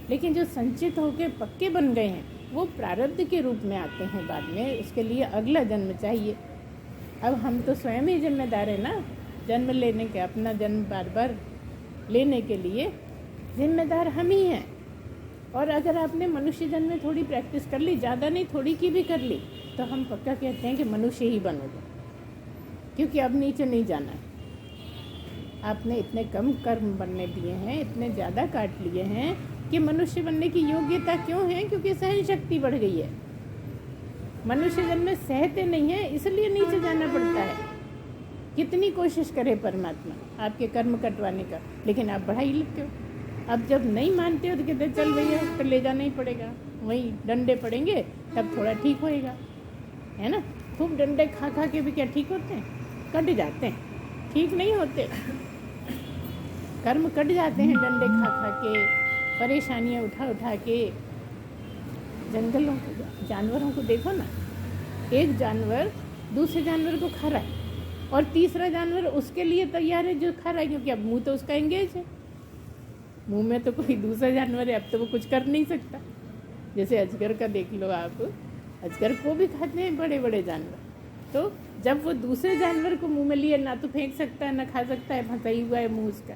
लेकिन जो संचित होकर पक्के बन गए हैं वो प्रारब्ध के रूप में आते हैं बाद में, उसके लिए अगला जन्म चाहिए। अब हम तो स्वयं ही जिम्मेदार है ना, जन्म लेने के, अपना जन्म बार लेने के लिए जिम्मेदार हम ही हैं। और अगर आपने मनुष्य जन्म में थोड़ी प्रैक्टिस कर ली, ज़्यादा नहीं थोड़ी की भी कर ली, तो हम पक्का कहते हैं कि मनुष्य ही बनोगे। क्योंकि अब नीचे नहीं जाना है। आपने इतने कम कर्म बनने दिए हैं, इतने ज़्यादा काट लिए हैं कि मनुष्य बनने की योग्यता क्यों है? क्योंकि सहन शक्ति बढ़ गई है। मनुष्य जन्म में सहते नहीं है, इसलिए नीचे जाना पड़ता है। कितनी कोशिश करे परमात्मा आपके कर्म कटवाने का, लेकिन आप बढ़ा ही लेते हो। अब जब नहीं मानते हो तो कहते चल भैया तो ले जाना ही पड़ेगा, वही डंडे पड़ेंगे तब थोड़ा ठीक होएगा, है ना। खूब डंडे खा खा के भी क्या ठीक होते हैं? कट जाते हैं, ठीक नहीं होते। कर्म कट जाते हैं डंडे खा खा के, परेशानियाँ उठा उठा के। जंगलों को, जानवरों को देखो ना, एक जानवर दूसरे जानवर को खा रहा है और तीसरा जानवर उसके लिए तैयार है जो खा रहा है, क्योंकि अब मुंह तो उसका एंगेज है। मुंह में तो कोई दूसरा जानवर है, अब तो वो कुछ कर नहीं सकता। जैसे अजगर का देख लो आप, अजगर को भी खाते हैं बड़े बड़े जानवर। तो जब वो दूसरे जानवर को मुंह में लिए, ना तो फेंक सकता है ना खा सकता है, फंसा ही हुआ है मुंह उसका,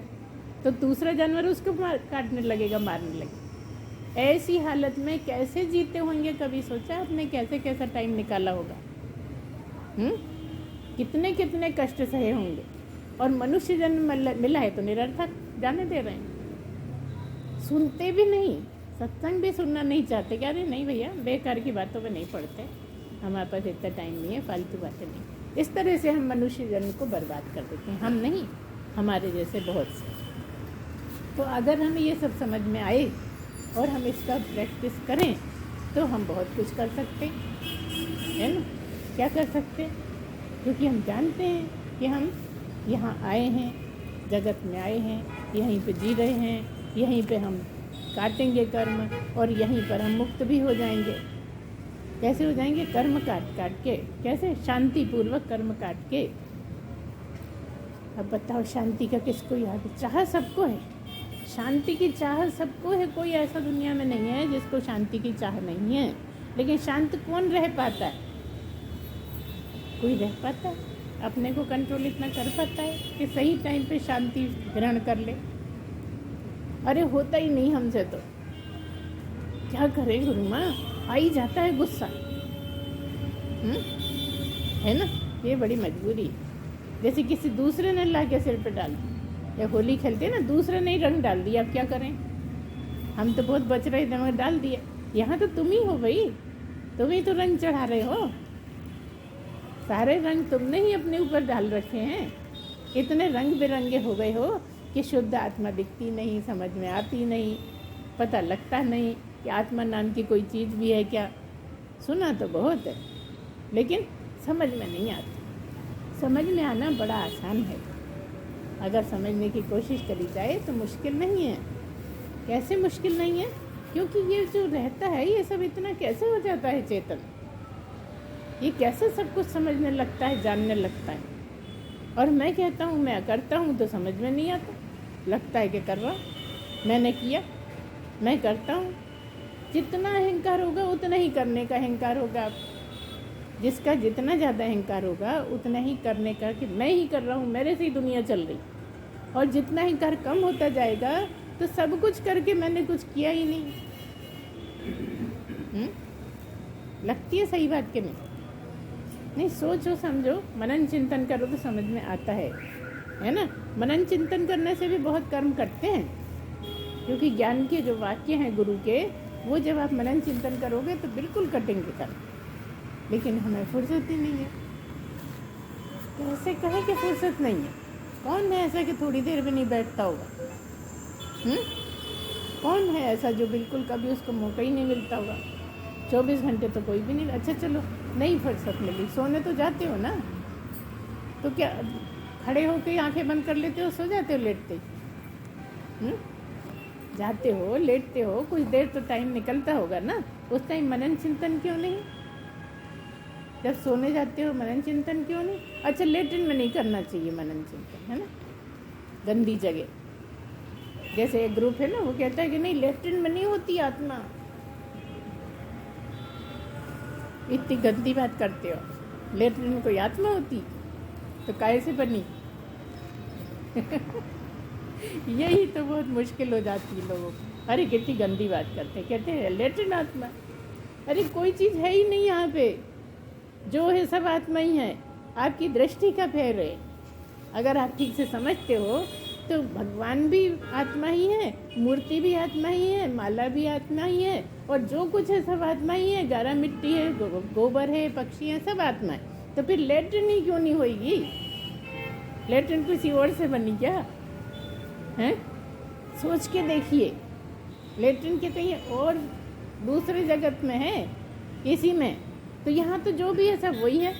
तो दूसरा जानवर उसको काटने लगेगा, मारने लगेगा। ऐसी हालत में कैसे जीते होंगे? कभी सोचा आपने कैसे कैसा टाइम निकाला होगा? कितने कितने कष्ट सहे होंगे। और मनुष्य जन्म मिला है तो निरर्थक जाने दे रहे हैं, सुनते भी नहीं, सत्संग भी सुनना नहीं चाहते। क्या? अरे नहीं भैया, बेकार की बातों पे नहीं पढ़ते, हमारे पास इतना टाइम नहीं है, फालतू बातें नहीं। इस तरह से हम मनुष्य जन्म को बर्बाद कर देते हैं। हम नहीं, हमारे जैसे बहुत से। तो अगर हमें ये सब समझ में आए और हम इसका प्रैक्टिस करें तो हम बहुत कुछ कर सकते हैं ना। क्या कर सकते हैं? क्योंकि हम जानते हैं कि हम यहाँ आए हैं, जगत में आए हैं, यहीं पे जी रहे हैं, यहीं पे हम काटेंगे कर्म और यहीं पर हम मुक्त भी हो जाएंगे। कैसे हो जाएंगे? कर्म काट काट के। कैसे? शांति पूर्वक कर्म काट के। अब बताओ, शांति का किसको याद है? चाह सबको है, शांति की चाह सबको है। कोई ऐसा दुनिया में नहीं है जिसको शांति की चाह नहीं है। लेकिन शांत कौन रह पाता है? कोई रह पाता है? अपने को कंट्रोल इतना कर पाता है कि सही टाइम पे शांति ग्रहण कर ले? अरे होता ही नहीं हमसे। तो क्या करें गुरु माँ, आ ही जाता है गुस्सा, है ना। ये बड़ी मजबूरी। जैसे किसी दूसरे ने ला के सिर पे डाल दी, या होली खेलते ना, दूसरे ने ही रंग डाल दिया, अब क्या करें? हम तो बहुत बच रहे थे मगर डाल दिए। यहाँ तो तुम ही हो भाई, तुम ही तो रंग चढ़ा रहे हो। सारे रंग तुमने ही अपने ऊपर डाल रखे हैं। इतने रंग बिरंगे हो गए हो कि शुद्ध आत्मा दिखती नहीं, समझ में आती नहीं, पता लगता नहीं कि आत्मा नाम की कोई चीज़ भी है क्या। सुना तो बहुत है लेकिन समझ में नहीं आती। समझ में आना बड़ा आसान है, अगर समझने की कोशिश करी जाए तो मुश्किल नहीं है। कैसे मुश्किल नहीं है? क्योंकि ये जो रहता है ये सब इतना कैसे हो जाता है चेतन, ये कैसे सब कुछ समझने लगता है, जानने लगता है। और मैं कहता हूँ, मैं करता हूँ तो समझ में नहीं आता, लगता है कि कर रहा, मैंने किया, मैं करता हूँ। जितना अहंकार होगा उतना ही करने का अहंकार होगा। जिसका जितना ज़्यादा अहंकार होगा उतना ही करने का, कि मैं ही कर रहा हूँ, मेरे से ही दुनिया चल रही। और जितना अहंकार कम होता जाएगा तो सब कुछ करके मैंने कुछ किया ही नहीं। लगती है सही बात कि नहीं? सोचो समझो, मनन चिंतन करो तो समझ में आता है ना। मनन चिंतन करने से भी बहुत कर्म कटते हैं, क्योंकि ज्ञान के जो वाक्य हैं गुरु के, वो जब आप मनन चिंतन करोगे तो बिल्कुल कटेंगे कर्म। लेकिन हमें फुर्सत ही नहीं है। कैसे कहें कि फुर्सत नहीं है? कौन है ऐसा कि थोड़ी देर भी नहीं बैठता होगा? कौन है ऐसा जो बिल्कुल कभी उसको मौका ही नहीं मिलता होगा? 24 घंटे तो कोई भी नहीं। अच्छा चलो नहीं फुर्सत मिली, सोने तो जाते हो ना, तो क्या खड़े होकर आंखें बंद कर लेते हो, सो जाते हो लेटते? जाते हो, लेटते हो, कुछ देर तो टाइम निकलता होगा ना। उस टाइम मनन चिंतन क्यों नहीं? जब सोने जाते हो मनन चिंतन क्यों नहीं? अच्छा, लेटरिन में नहीं करना चाहिए मनन चिंतन, है ना, गंदी जगह। जैसे एक ग्रुप है ना, वो कहता है कि नहीं लेटरिन में नहीं होती आत्मा। इतनी गंदी बात करते हो। लेटरिन में कोई आत्मा होती तो काहे से बनी? यही तो बहुत मुश्किल हो जाती है लोगों को। अरे कितनी गंदी बात करते हैं, कहते हैं लेटरिन आत्मा। अरे कोई चीज़ है ही नहीं यहाँ पे, जो है सब आत्मा ही है। आपकी दृष्टि का फेर है। अगर आप ठीक से समझते हो तो भगवान भी आत्मा ही है, मूर्ति भी आत्मा ही है, माला भी आत्मा ही है, और जो कुछ है सब आत्मा ही है। गारा मिट्टी है, गोबर है, पक्षी है, सब आत्मा है। तो फिर लेटरिन ही क्यों नहीं होगी? लेटरिन किसी और से बनी क्या है? सोच के देखिए, लेटरिन के कहीं और दूसरे जगत में है, किसी में, तो यहाँ तो जो भी है सब वही है।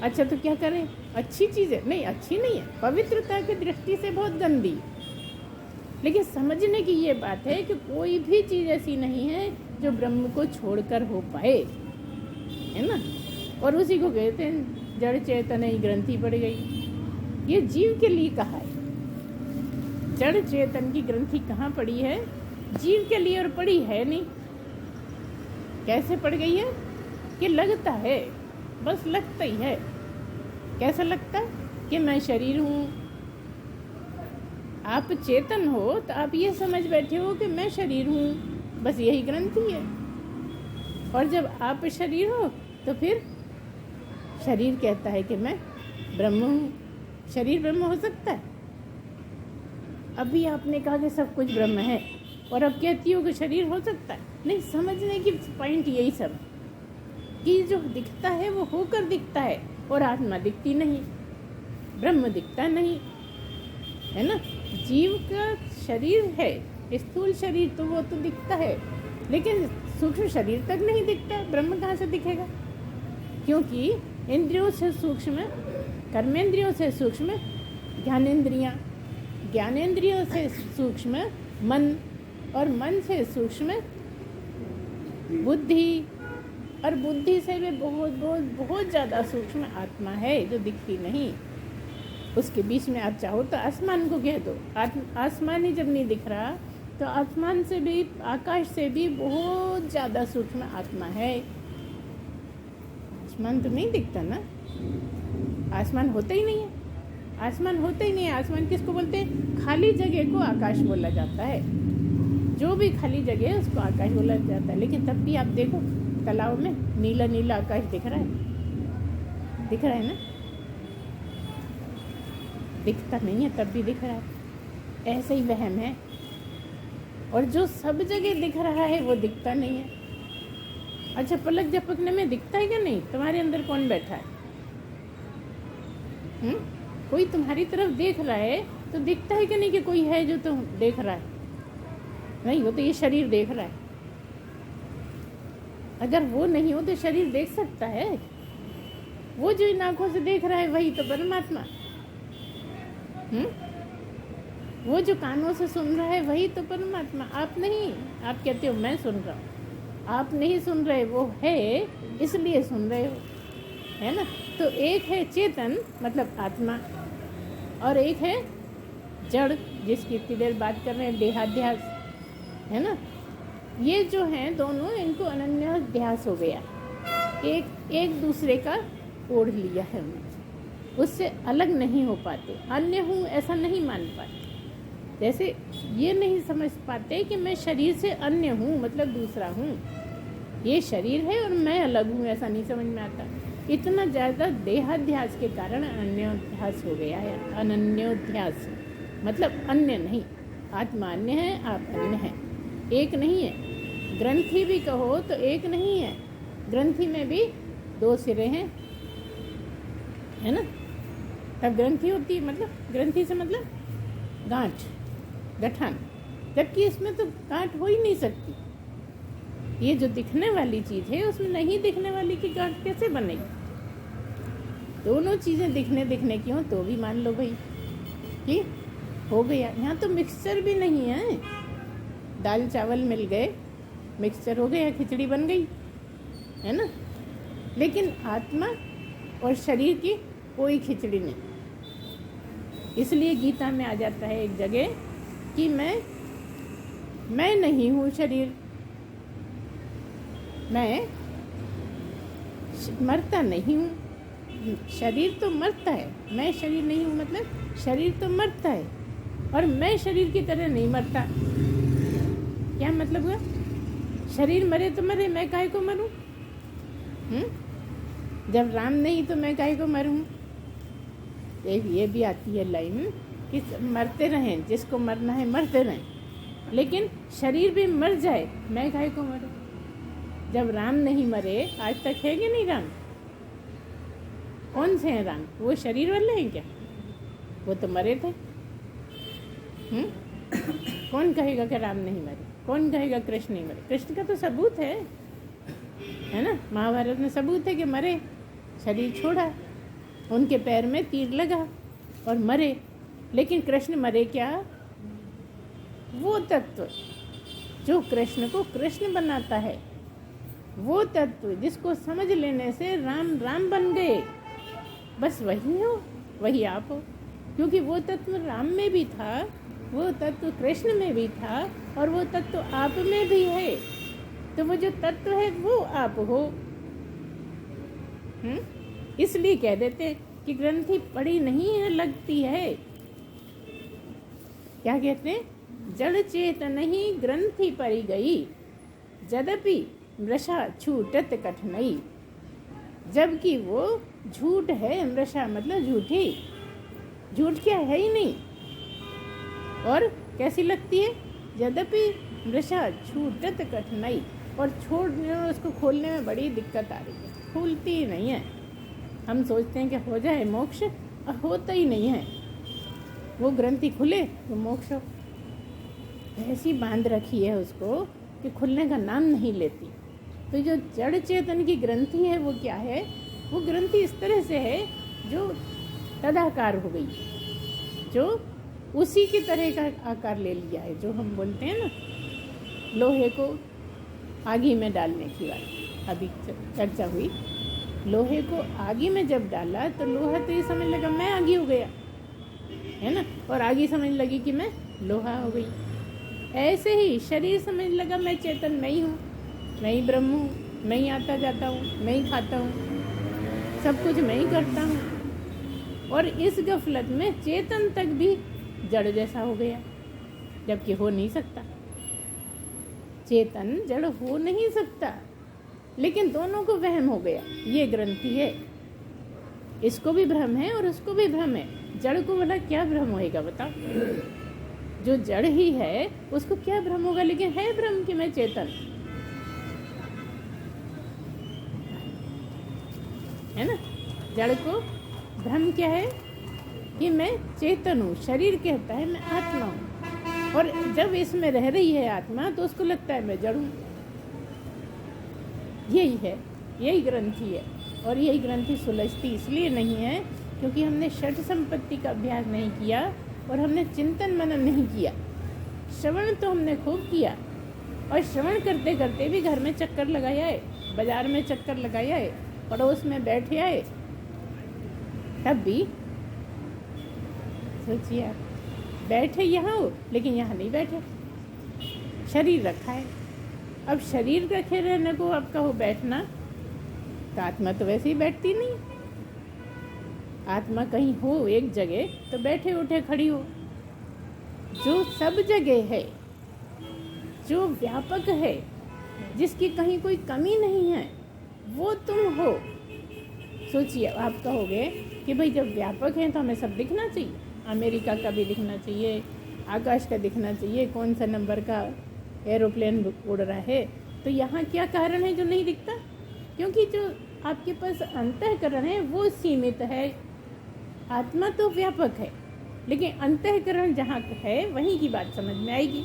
अच्छा तो क्या करें? अच्छी चीज़ है? नहीं, अच्छी नहीं है, पवित्रता की दृष्टि से बहुत गंदी। लेकिन समझने की ये बात है कि कोई भी चीज़ ऐसी नहीं है जो ब्रह्म को छोड़कर हो पाए, है ना। और उसी को कहते हैं जड़ चेतन ही ग्रंथि पड़ गई। ये जीव के लिए कहा है। जड़ चेतन की ग्रंथि कहाँ पड़ी है? जीव के लिए, और पड़ी है नहीं। कैसे पड़ गई है? कि लगता है, बस लगता ही है। कैसा लगता है? कि मैं शरीर हूँ। आप चेतन हो तो आप ये समझ बैठे हो कि मैं शरीर हूँ, बस यही ग्रंथि है। और जब आप शरीर हो तो फिर शरीर कहता है कि मैं ब्रह्म हूँ। शरीर ब्रह्म हो सकता है? अभी आपने कहा कि सब कुछ ब्रह्म है, और अब कहती हो कि शरीर हो सकता है? नहीं, समझने की पॉइंट यही सब कि जो दिखता है वो होकर दिखता है, और आत्मा दिखती नहीं, ब्रह्म दिखता नहीं, है ना। जीव का शरीर है, स्थूल शरीर, तो वो तो दिखता है, लेकिन सूक्ष्म शरीर तक नहीं दिखता। ब्रह्म कहाँ से दिखेगा? क्योंकि इंद्रियों से सूक्ष्म, कर्मेंद्रियों से सूक्ष्म ज्ञानेंद्रियाँ, ज्ञानेंद्रियों से सूक्ष्म मन, और मन से सूक्ष्म बुद्धि, और बुद्धि से भी बहुत बहुत बहुत ज़्यादा सूक्ष्म आत्मा है जो दिखती नहीं। उसके बीच में आप चाहो तो आसमान को कह दो। आसमान ही जब नहीं दिख रहा तो आसमान से भी, आकाश से भी बहुत ज़्यादा सूक्ष्म आत्मा है। आसमान तो नहीं दिखता ना, आसमान होता ही नहीं है। आसमान होता ही नहीं है। आसमान किसको बोलते हैं? खाली जगह को आकाश बोला जाता है। जो भी खाली जगह है उसको आकाश बोला जाता है। लेकिन तब भी आप देखो तालाब में नीला नीला आकाश दिख रहा है, दिख रहा है ना? दिखता नहीं है तब भी दिख रहा है। ऐसे ही वहम है। और जो सब जगह दिख रहा है वो दिखता नहीं है। अच्छा, पलक झपकने में दिखता है क्या? नहीं। तुम्हारे अंदर कौन बैठा है? कोई तुम्हारी तरफ देख रहा है तो दिखता है कि नहीं कि कोई है जो तुम देख रहा है? नहीं, वो तो ये शरीर देख रहा है। अगर वो नहीं हो तो शरीर देख सकता है? वो जो इन आंखों से देख रहा है वही तो परमात्मा। वो जो कानों से सुन रहा है वही तो परमात्मा। आप नहीं। आप कहते हो मैं सुन रहा हूँ, आप नहीं सुन रहे, वो है इसलिए सुन रहे हो, है ना। तो एक है चेतन मतलब आत्मा, और एक है जड़ जिसकी इतनी देर बात कर रहे हैं, देहाध्यास, है ना। ये जो हैं दोनों, इनको अनन्याध्यास हो गया। एक दूसरे का ओढ़ लिया है उन्होंने, उससे अलग नहीं हो पाते। अन्य हूँ ऐसा नहीं मान पाते। जैसे ये नहीं समझ पाते कि मैं शरीर से अन्य हूँ, मतलब दूसरा हूँ। ये शरीर है और मैं अलग हूँ, ऐसा नहीं समझ में आता। इतना ज़्यादा देहाध्यास के कारण अनन्योध्यास हो गया है। अनन्योध्यास मतलब अन्य नहीं। आत्मा अन्य है, आप अन्य हैं, एक नहीं है। ग्रंथि भी कहो तो एक नहीं है। ग्रंथि में भी दो सिरे हैं, है ना। तब ग्रंथि होती है, मतलब ग्रंथि से मतलब गांठ, गठान, जबकि इसमें तो गांठ हो ही नहीं सकती। ये जो दिखने वाली चीज़ है उसमें नहीं दिखने वाली की गांठ कैसे बनेगी? दोनों चीज़ें दिखने की हो तो भी मान लो भाई कि हो गया। यहाँ तो मिक्सचर भी नहीं है। दाल चावल मिल गए, मिक्सचर हो गया, खिचड़ी बन गई, है ना। लेकिन आत्मा और शरीर की कोई खिचड़ी नहीं। इसलिए गीता में आ जाता है एक जगह कि मैं नहीं हूँ शरीर, मैं मरता नहीं हूँ। शरीर तो मरता है, मैं शरीर नहीं हूँ, मतलब शरीर तो मरता है और मैं शरीर की तरह नहीं मरता। क्या मतलब हुआ? शरीर मरे तो मरे, मैं काहे को मरूं? जब राम नहीं तो मैं काहे को मरूं? एक ये भी आती है लाइन कि मरते रहें, जिसको मरना है मरते रहें, लेकिन शरीर भी मर जाए मैं काहे को मरूं? जब राम नहीं मरे, आज तक है कि नहीं राम? कौन से हैं राम? वो शरीर वाले हैं क्या? वो तो मरे थे। कौन कहेगा कि राम नहीं मरे? कौन कहेगा कृष्ण नहीं मरे? कृष्ण का तो सबूत है ना, महाभारत में सबूत है कि मरे, शरीर छोड़ा, उनके पैर में तीर लगा और मरे। लेकिन कृष्ण मरे क्या? वो तत्व जो कृष्ण को कृष्ण बनाता है, वो तत्व जिसको समझ लेने से राम राम बन गए, बस वही हो, वही आप हो। क्योंकि वो तत्व राम में भी था, वो तत्व कृष्ण में भी था, और वो तत्व आप में भी है। तो वो जो तत्व है वो आप हो। इसलिए कह देते कि ग्रंथि पड़ी नहीं है, लगती है। क्या कहते हैं? जड़ चेतन ही ग्रंथि पड़ी गई, यद्यपि मृषा छूटत कठिनाई। जबकि वो झूठ है, मृषा मतलब झूठी, झूठ क्या है ही नहीं। और कैसी लगती है? यद्यपि मृषा छूटत कठिनाई, और छोड़ने में, उसको खोलने में बड़ी दिक्कत आ रही है, खुलती ही नहीं है। हम सोचते हैं कि हो जाए मोक्ष, और होता ही नहीं है। वो ग्रंथि खुले तो मोक्ष हो, ऐसी बांध रखी है उसको कि खुलने का नाम नहीं लेती। तो जो जड़ चेतन की ग्रंथि है वो क्या है? वो ग्रंथि इस तरह से है जो तदाकार हो गई, जो उसी की तरह का आकार ले लिया है। जो हम बोलते हैं ना, लोहे को आगी में डालने की बात अभी चर्चा हुई। लोहे को आगी में जब डाला तो लोहा तो ये समझ लगा मैं आगी हो गया, है ना, और आगी समझ लगी कि मैं लोहा हो गई। ऐसे ही शरीर समझ लगा मैं चेतन नहीं हूँ, मैं ही ब्रह्म हूँ, मैं ही आता जाता हूँ, मैं ही खाता हूँ, सब कुछ मैं ही करता हूँ। और इस गफलत में चेतन तक भी जड़ जैसा हो गया, जबकि हो नहीं सकता। चेतन जड़ हो नहीं सकता, लेकिन दोनों को वहम हो गया। ये ग्रंथि है, इसको भी भ्रम है और उसको भी भ्रम है। जड़ को बोला क्या भ्रम होएगा बताओ? जो जड़ ही है उसको क्या भ्रम होगा? लेकिन है भ्रम कि मैं चेतन, है ना। जड़ को भ्रम क्या है? कि मैं चेतन हूँ। शरीर कहता है मैं आत्मा हूँ, और जब इसमें रह रही है आत्मा तो उसको लगता है मैं जड़ हूँ। यही है, यही ग्रंथि है। और यही ग्रंथि सुलझती इसलिए नहीं है क्योंकि हमने षट संपत्ति का अभ्यास नहीं किया और हमने चिंतन मनन नहीं किया। श्रवण तो हमने खूब किया, और श्रवण करते करते भी घर में चक्कर लगाया है, बाजार में चक्कर लगाया है, पड़ोस में बैठे आए, तब भी सोचिए आप बैठे यहाँ हो लेकिन यहाँ नहीं बैठे, शरीर रखा है। अब शरीर रखे रहने को आप कहो बैठना, तो आत्मा तो वैसे ही बैठती नहीं। आत्मा कहीं हो एक जगह तो बैठे उठे खड़ी हो। जो सब जगह है, जो व्यापक है, जिसकी कहीं कोई कमी नहीं है, वो तुम हो। सोचिए, आप कहोगे कि भाई जब व्यापक है तो हमें सब दिखना चाहिए, अमेरिका का भी दिखना चाहिए, आकाश का दिखना चाहिए, कौन सा नंबर का एरोप्लेन उड़ रहा है, तो यहाँ क्या कारण है जो नहीं दिखता? क्योंकि जो आपके पास अंतःकरण है वो सीमित है। आत्मा तो व्यापक है, लेकिन अंतःकरण जहाँ है वहीं की बात समझ में आएगी।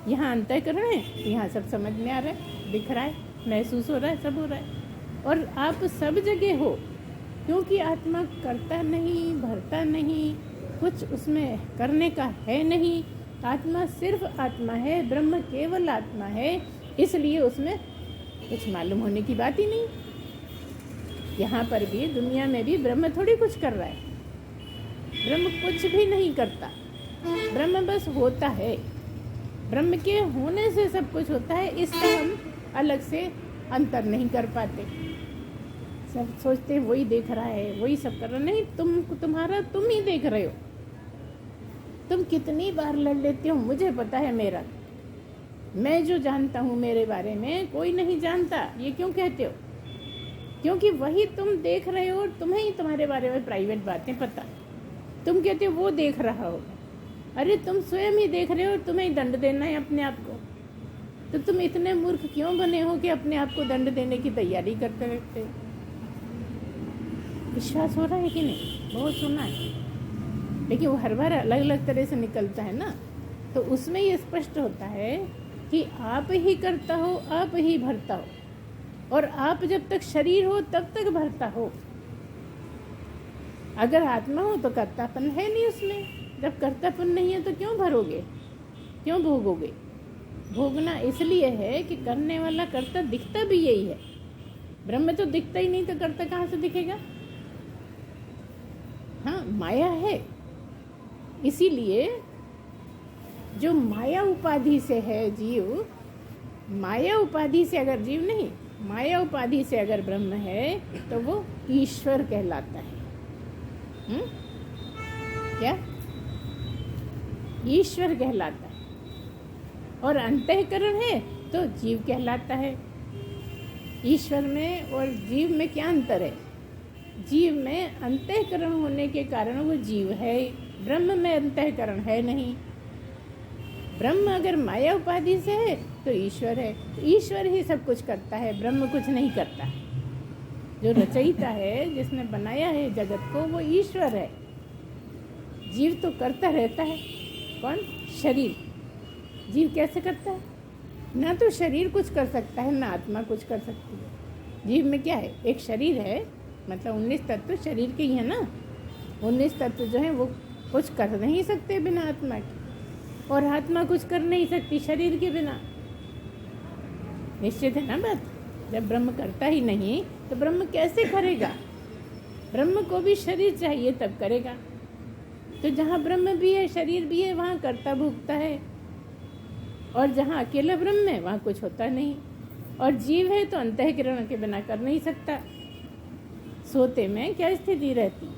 यहाँ अंतःकरण है तो यहाँ सब समझ में आ रहा है, दिख रहा है, महसूस हो रहा है, सब हो रहा है। और आप सब जगह हो, क्योंकि आत्मा करता नहीं, भरता नहीं, कुछ उसमें करने का है नहीं। आत्मा सिर्फ आत्मा है, ब्रह्म केवल आत्मा है, इसलिए उसमें कुछ मालूम होने की बात ही नहीं। यहाँ पर भी, दुनिया में भी ब्रह्म थोड़ी कुछ कर रहा है, ब्रह्म कुछ भी नहीं करता, ब्रह्म बस होता है। ब्रह्म के होने से सब कुछ होता है, इसका हम अलग से अंतर नहीं कर पाते। सब सोचते हैं वही देख रहा है, वही सब कर रहा है। नहीं, तुम ही देख रहे हो। तुम कितनी बार लड़ लेते हो, मुझे पता है मेरा, मैं जो जानता हूँ मेरे बारे में कोई नहीं जानता, ये क्यों कहते हो? क्योंकि वही तुम देख रहे हो और तुम्हें ही तुम्हारे बारे में प्राइवेट बातें पता। तुम कहते हो वो देख रहा हो, अरे तुम स्वयं ही देख रहे हो, तुम्हें ही दंड देना है अपने आप को। तो तुम इतने मूर्ख क्यों बने हो कि अपने आप को दंड देने की तैयारी करते रहते हो? विश्वास हो रहा है कि नहीं? बहुत सुना है, लेकिन वो हर बार अलग अलग तरह से निकलता है ना। तो उसमें ये स्पष्ट होता है कि आप ही करता हो, आप ही भरता हो, और आप जब तक शरीर हो तब तक भरता हो। अगर आत्मा हो तो कर्तापन है नहीं उसमें। जब कर्तापन नहीं है तो क्यों भरोगे, क्यों भोगोगे? भोगना इसलिए है कि करने वाला कर्ता दिखता भी यही है। ब्रह्म तो दिखता ही नहीं, तो कर्ता कहाँ से दिखेगा? हाँ, माया है। इसीलिए जो माया उपाधि से है जीव, माया उपाधि से अगर जीव नहीं, माया उपाधि से अगर ब्रह्म है तो वो ईश्वर कहलाता है। क्या? ईश्वर कहलाता है। और अंतःकरण है तो जीव कहलाता है। ईश्वर में और जीव में क्या अंतर है? जीव में अंतःकरण होने के कारण वो जीव है, ब्रह्म में अंतःकरण है नहीं। ब्रह्म अगर माया उपाधि से है तो ईश्वर है, तो ईश्वर ही सब कुछ करता है, ब्रह्म कुछ नहीं करता। जो रचयिता है, जिसने बनाया है जगत को, वो ईश्वर है। जीव तो करता रहता है। कौन? शरीर। जीव कैसे करता है? ना तो शरीर कुछ कर सकता है, ना आत्मा कुछ कर सकती है। जीव में क्या है? एक शरीर है, मतलब 19 तत्व शरीर के ही है ना। 19 तत्व जो है वो कुछ कर नहीं सकते बिना आत्मा के, और आत्मा कुछ कर नहीं सकती शरीर के बिना। निश्चित है ना बात? जब ब्रह्म करता ही नहीं तो ब्रह्म कैसे करेगा? ब्रह्म को भी शरीर चाहिए तब करेगा। तो जहाँ ब्रह्म भी है, शरीर भी है, वहाँ कर्ता भोगता है, और जहाँ अकेला ब्रह्म है वहाँ कुछ होता नहीं। और जीव है तो अंतःकरण के बिना कर नहीं सकता। सोते में क्या स्थिति रहती?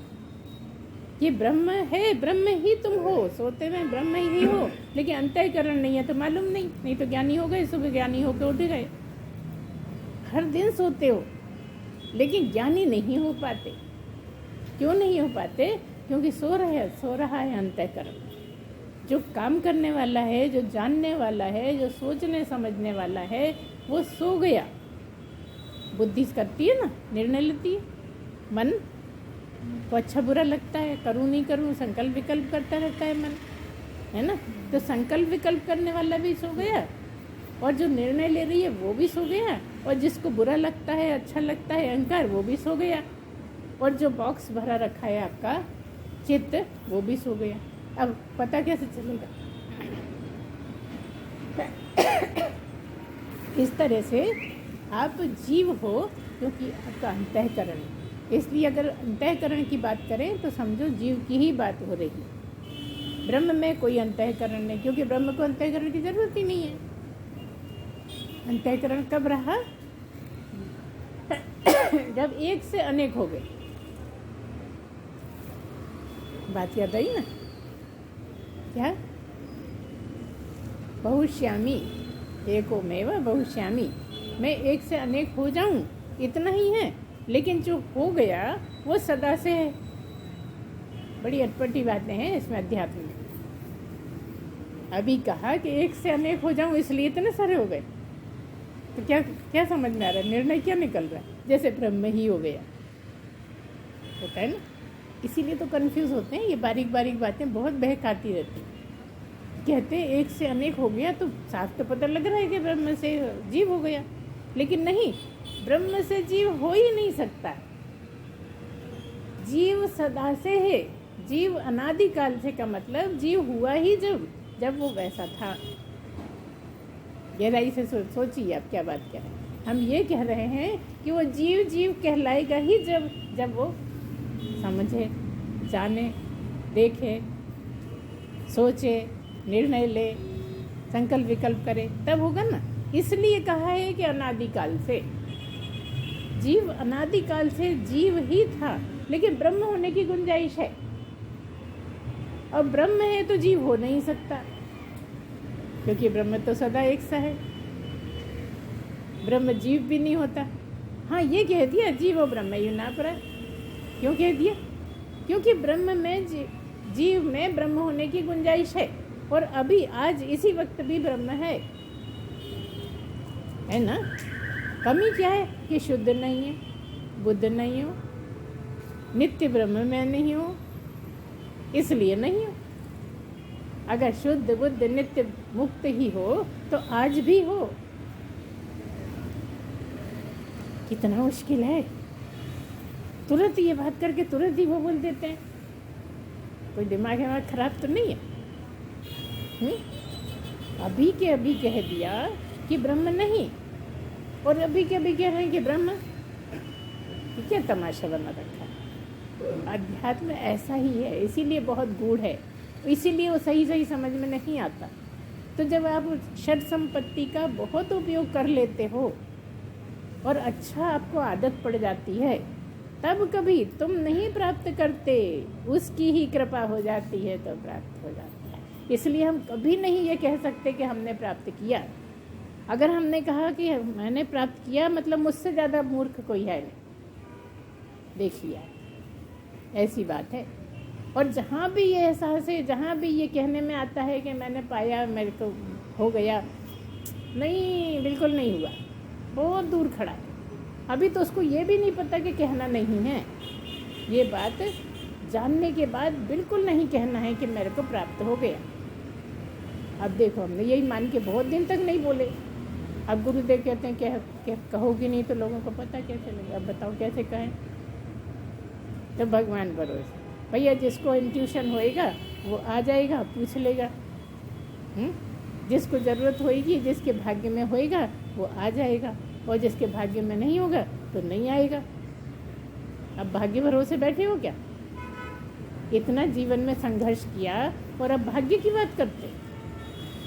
ये ब्रह्म है, ब्रह्म ही तुम हो, सोते में ब्रह्म ही हो, लेकिन अंतःकरण नहीं है तो मालूम नहीं। नहीं तो ज्ञानी हो गए, सुबह ज्ञानी होकर उठ गए। हर दिन सोते हो लेकिन ज्ञानी नहीं हो पाते। क्यों नहीं हो पाते? क्योंकि सो रहा है अंतःकरण। जो काम करने वाला है, जो जानने वाला है, जो सोचने समझने वाला है, वो सो गया। बुद्धि करती है ना, निर्णय लेती है। मन को अच्छा बुरा लगता है, करूँ नहीं करूँ, संकल्प विकल्प करता रहता है मन, है ना। तो संकल्प विकल्प करने वाला भी सो गया, और जो निर्णय ले रही है वो भी सो गया, और जिसको बुरा लगता है, अच्छा लगता है, अहंकार, वो भी सो गया, और जो बॉक्स भरा रखा है आपका चित्त, वो भी सो गया। अब पता कैसे चलेगा? इस तरह से आप जीव हो क्योंकि आपका अंतःकरण है। इसलिए अगर अंतःकरण की बात करें तो समझो जीव की ही बात हो रही है। ब्रह्म में कोई अंतःकरण नहीं, क्योंकि ब्रह्म को अंतःकरण की जरूरत ही नहीं है। अंतःकरण कब रहा? जब एक से अनेक हो गए। बात याद आई ना? क्या? बहुश्यामी एकोमेव बहुश्यामी, मैं एक से अनेक हो जाऊं, इतना ही है। लेकिन जो हो गया वो सदा से है। बड़ी अटपटी बातें हैं इसमें अध्यात्म में। अभी कहा कि एक से अनेक हो जाऊं इसलिए इतने सारे हो गए, तो क्या क्या समझ में आ रहा है? निर्णय क्या निकल रहा है? जैसे ब्रह्म ही हो गया, होता है ना। इसीलिए तो कंफ्यूज होते हैं। ये बारीक बारीक बातें बहुत बहकाती रहती हैं। कहते हैं एक से अनेक हो गया तो साफ तो पता लग रहा है कि ब्रह्म से जीव हो गया, लेकिन नहीं, ब्रह्म से जीव हो ही नहीं सकता। जीव सदा से है। जीव अनादिकाल से का मतलब जीव हुआ ही जब वो वैसा था। गहराई से सोचिए आप क्या बात कह रहे हैं। हम ये कह रहे हैं कि वो जीव कहलाएगा ही जब वो समझे, जाने, देखे, सोचे, निर्णय ले, संकल्प विकल्प करे, तब होगा ना। इसलिए कहा है कि अनादिकाल से जीव, अनादिकाल से जीव ही था, लेकिन ब्रह्म होने की गुंजाइश है। अब ब्रह्म है तो जीव हो नहीं सकता, क्योंकि ब्रह्म तो सदा एक सा है। ब्रह्म जीव भी नहीं होता, हाँ, ये कह दिया जीवो ब्रह्म युना पर। क्यों कह दिया? क्योंकि ब्रह्म में जीव में ब्रह्म होने की गुंजाइश है, और अभी आज इसी वक्त भी ब्रह्म है ना। कमी क्या है कि शुद्ध नहीं है, बुद्ध नहीं हो, नित्य ब्रह्म में नहीं हो, इसलिए नहीं हो। अगर शुद्ध बुद्ध नित्य मुक्त ही हो तो आज भी हो। कितना मुश्किल है, तुरंत ये बात करके तुरंत ही वो बोल देते हैं। कोई दिमाग खराब तो नहीं है? अभी के अभी कह दिया कि ब्रह्म नहीं, और अभी के अभी कह रहे हैं कि ब्रह्म। क्या तमाशा बना रखा है। अध्यात्म ऐसा ही है, इसीलिए बहुत गूढ़ है, इसीलिए वो सही सही समझ में नहीं आता। तो जब आप षड संपत्ति का बहुत उपयोग कर लेते हो और अच्छा आपको आदत पड़ जाती है, तब कभी तुम नहीं प्राप्त करते, उसकी ही कृपा हो जाती है तो प्राप्त हो जाता है। इसलिए हम कभी नहीं ये कह सकते कि हमने प्राप्त किया। अगर हमने कहा कि मैंने प्राप्त किया, मतलब मुझसे ज़्यादा मूर्ख कोई है नहीं। देखिए, ऐसी बात है। और जहाँ भी ये एहसास है, जहाँ भी ये कहने में आता है कि मैंने पाया, मेरे को हो गया, नहीं, बिल्कुल नहीं हुआ, बहुत दूर खड़ा है। अभी तो उसको ये भी नहीं पता कि कहना नहीं है। ये बात जानने के बाद बिल्कुल नहीं कहना है कि मेरे को प्राप्त हो गया। अब देखो, हमने यही मान के बहुत दिन तक नहीं बोले। अब गुरुदेव कहते हैं क्या कहोगी नहीं तो लोगों को पता कैसे लगेगा? अब बताओ कैसे कहें? तो भगवान भरोसे भैया, जिसको इंट्यूशन होएगा वो आ जाएगा, पूछ लेगा। जिसको ज़रूरत होएगी, जिसके भाग्य में होएगा वो आ जाएगा, और जिसके भाग्य में नहीं होगा तो नहीं आएगा। अब भाग्य भरोसे बैठे हो क्या? इतना जीवन में संघर्ष किया और अब भाग्य की बात करते।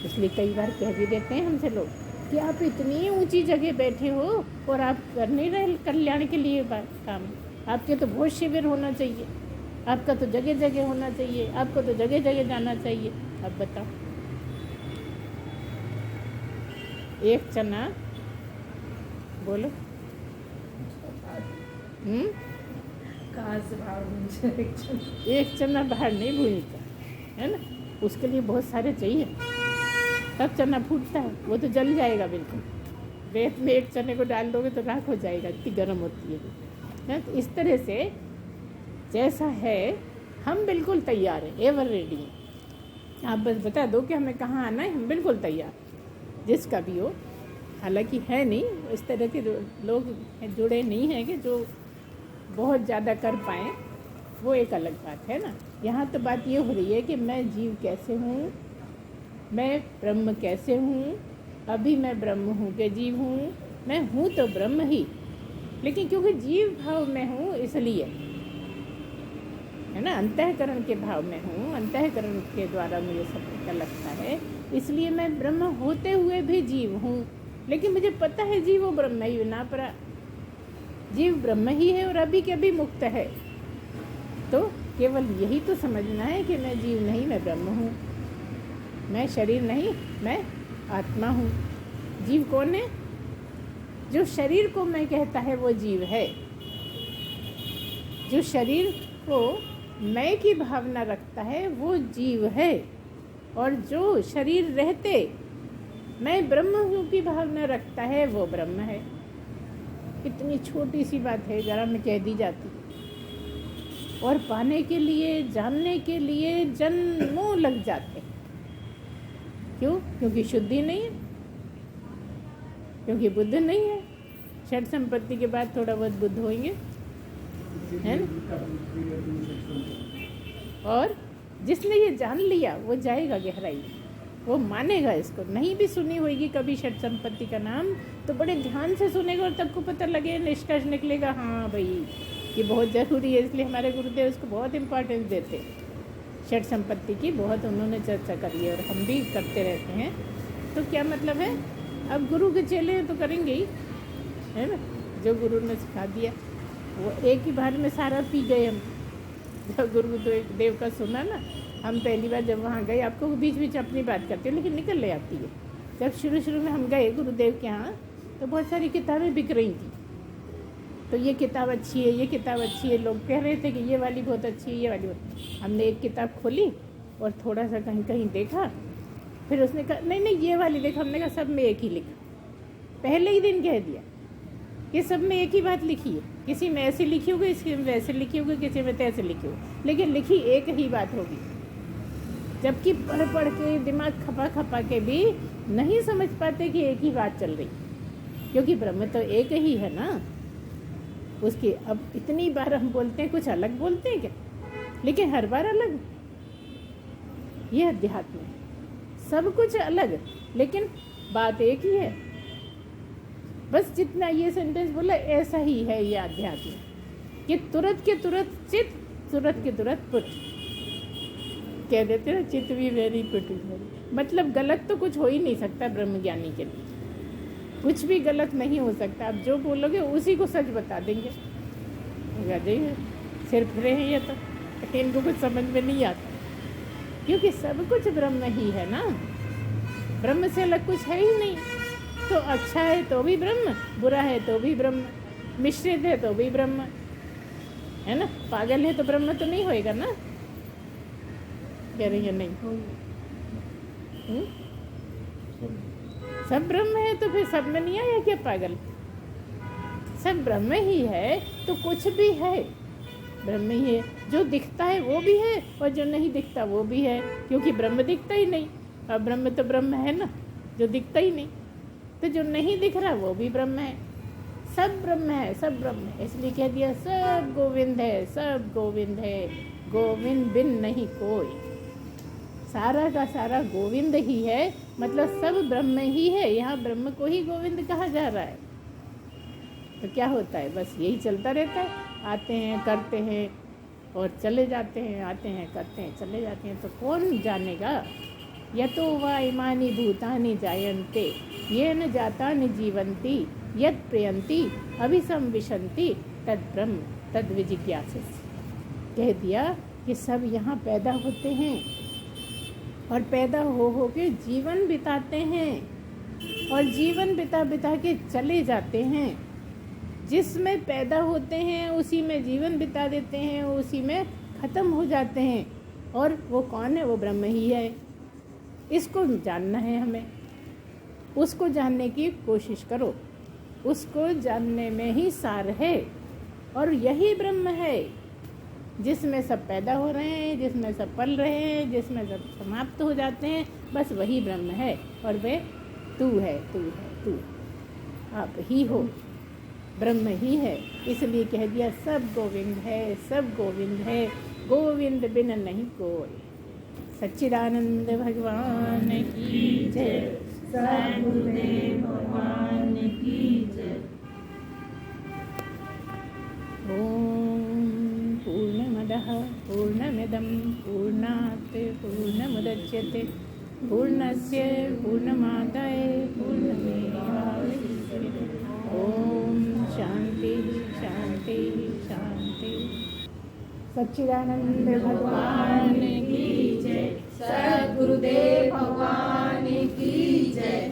इसलिए कई बार कह भी देते हैं हमसे लोग कि आप इतनी ऊंची जगह बैठे हो और आप कर नहीं रहे कल्याण के लिए काम। आपके तो बहुत शिविर होना चाहिए, आपका तो जगह जगह होना चाहिए, आपको तो जगह जगह जाना चाहिए। अब बताओ, एक चना बोलो, एक चना बाहर नहीं भूनता है ना, उसके लिए बहुत सारे चाहिए, तब चना फूटता है। वो तो जल जाएगा बिल्कुल। रेत में एक चने को डाल दोगे तो राख हो जाएगा, इतनी गर्म होती है। तो इस तरह से जैसा है, हम बिल्कुल तैयार हैं, एवर रेडी हैं। आप बस बता दो कि हमें कहाँ आना है, हम बिल्कुल तैयार, जिसका भी हो। हालांकि है नहीं, इस तरह के लोग जुड़े नहीं हैं कि जो बहुत ज़्यादा कर पाएँ, वो एक अलग बात है ना। यहाँ तो बात ये हो रही है कि मैं जीव कैसे हूँ, मैं ब्रह्म कैसे हूँ। अभी मैं ब्रह्म हूँ कि जीव हूँ? मैं हूँ तो ब्रह्म ही, लेकिन क्योंकि जीव भाव में हूँ इसलिए, है ना, अंतःकरण के भाव में हूँ, अंतःकरण के द्वारा मुझे सब पता लगता है, इसलिए मैं ब्रह्म होते हुए भी जीव हूँ। लेकिन मुझे पता है जीवो ब्रह्म ही ना, पर जीव ब्रह्म ही है और अभी के अभी मुक्त है। तो केवल यही तो समझना है कि मैं जीव नहीं, मैं ब्रह्म हूँ। मैं शरीर नहीं, मैं आत्मा हूँ। जीव कौन है? जो शरीर को मैं कहता है वो जीव है। जो शरीर को मैं की भावना रखता है वो जीव है, और जो शरीर रहते मैं ब्रह्म हूँ की भावना रखता है वो ब्रह्म है। इतनी छोटी सी बात है, जरा में कह दी जाती, और पाने के लिए, जानने के लिए जन्मों लग जाते। क्यों? क्योंकि शुद्धि नहीं है, क्योंकि बुद्ध नहीं है। षड संपत्ति के बाद थोड़ा बहुत बुद्ध होंगे, है ना। और जिसने ये जान लिया वो जाएगा गहराई, वो मानेगा इसको। नहीं भी सुनी होगी कभी षड संपत्ति का नाम, तो बड़े ध्यान से सुनेगा और तब को पता लगे, निष्कर्ष निकलेगा, हाँ भाई ये बहुत ज़रूरी है। इसलिए हमारे गुरुदेव इसको बहुत इम्पोर्टेंस देते। षड संपत्ति की बहुत उन्होंने चर्चा करी है और हम भी करते रहते हैं। तो क्या मतलब है, अब गुरु के चेले तो करेंगे ही, है ना। जो गुरु ने सिखा दिया वो एक ही बार में सारा पी गए हम। जब गुरुदेव का सुना ना, हम पहली बार जब वहाँ गए, आपको बीच बीच अपनी बात करते हो लेकिन निकल ले आती है। जब शुरू में हम गए गुरुदेव के यहाँ, तो बहुत सारी किताबें बिक रही थी, तो ये किताब अच्छी है, ये किताब अच्छी है, लोग कह रहे थे कि ये वाली बहुत अच्छी है, ये वाली बहुत। हमने एक किताब खोली और थोड़ा सा कहीं कहीं देखा, फिर उसने कहा नहीं नहीं ये वाली देखो। हमने कहा सब में एक ही लिखा, पहले ही दिन कह दिया कि सब में एक ही बात लिखी है, किसी में ऐसी लिखी होगी, किसी में वैसे लिखी होगी, किसी में तैसे लिखी होगी, लेकिन लिखी एक ही बात होगी। जबकि पढ़ पढ़ के दिमाग खपा खपा के भी नहीं समझ पाते कि एक ही बात चल रही, क्योंकि ब्रह्म तो एक ही है ना। उसकी अब इतनी बार हम बोलते हैं, कुछ अलग बोलते हैं क्या, लेकिन हर बार अलग। ये अध्यात्म है, सब कुछ अलग लेकिन बात एक ही है। बस जितना ये सेंटेंस बोला ऐसा ही है ये अध्यात्म, कि तुरंत के तुरंत चित, तुरंत के तुरंत पुट। कह देते ना चित भी वेरी पुट वेरी, मतलब गलत तो कुछ हो ही नहीं सकता ब्रह्मज्ञानी के लिए, कुछ भी गलत नहीं हो सकता। आप जो बोलोगे उसी को सच बता देंगे। सिर फिरे हैं ये तो इनको कुछ समझ में नहीं आता, क्योंकि सब कुछ ब्रह्म ही है ना, ब्रह्म से अलग कुछ है ही नहीं। तो अच्छा है तो भी ब्रह्म, बुरा है तो भी ब्रह्म, मिश्रित है तो भी ब्रह्म है ना। पागल है तो ब्रह्म तो नहीं होएगा ना, कह रही है नहीं। सब ब्रह्म है तो फिर सब में नहीं आया क्या पागल? सब ब्रह्म ही है तो कुछ भी है ब्रह्म ही है। जो दिखता है वो भी है और जो नहीं दिखता वो भी है, क्योंकि ब्रह्म दिखता ही नहीं। अब ब्रह्म तो ब्रह्म है ना, जो दिखता ही नहीं, तो जो नहीं दिख रहा वो भी ब्रह्म है। सब ब्रह्म है, सब ब्रह्म है, इसलिए कह दिया सब गोविंद है, सब गोविंद है, गोविंद बिन नहीं कोई। सारा का सारा गोविंद ही है, मतलब सब ब्रह्म ही है। यहाँ ब्रह्म को ही गोविंद कहा जा रहा है। तो क्या होता है, बस यही चलता रहता है, आते हैं करते हैं और चले जाते हैं, आते हैं करते हैं चले जाते हैं। तो कौन जानेगा? यतो वा इमानि भूतानि जायन्ते येन जातानि जीवन्ति यत् प्रयन्ति अभिसंविशन्ति तद ब्रह्म तद विजिज्ञासुः। कह दिया कि सब यहाँ पैदा होते हैं और पैदा हो के जीवन बिताते हैं और जीवन बिता बिता के चले जाते हैं। जिसमें पैदा होते हैं उसी में जीवन बिता देते हैं, उसी में ख़त्म हो जाते हैं। और वो कौन है? वो ब्रह्म ही है। इसको जानना है हमें, उसको जानने की कोशिश करो, उसको जानने में ही सार है। और यही ब्रह्म है जिसमें सब पैदा हो रहे हैं, जिसमें सब पल रहे हैं, जिसमें सब समाप्त हो जाते हैं, बस वही ब्रह्म है। और वे तू है, तू है, तू आप ही हो, ब्रह्म ही है। इसलिए कह दिया सब गोविंद है, सब गोविंद है, गोविंद बिन नहीं कोई। सच्चिदानंद भगवान की जय, सद्गुरुदेव भगवान की जय। ओम पूर्णमदः पूर्णमिदं पूर्णात् पूर्णमुदच्यते पूर्णस्य पूर्णमादाय पूर्णमेवावशिष्यते। ओम शांति शांति शांति। सच्चिदानंद भगवान की जय, सद्गुरुदेव भगवान की जय।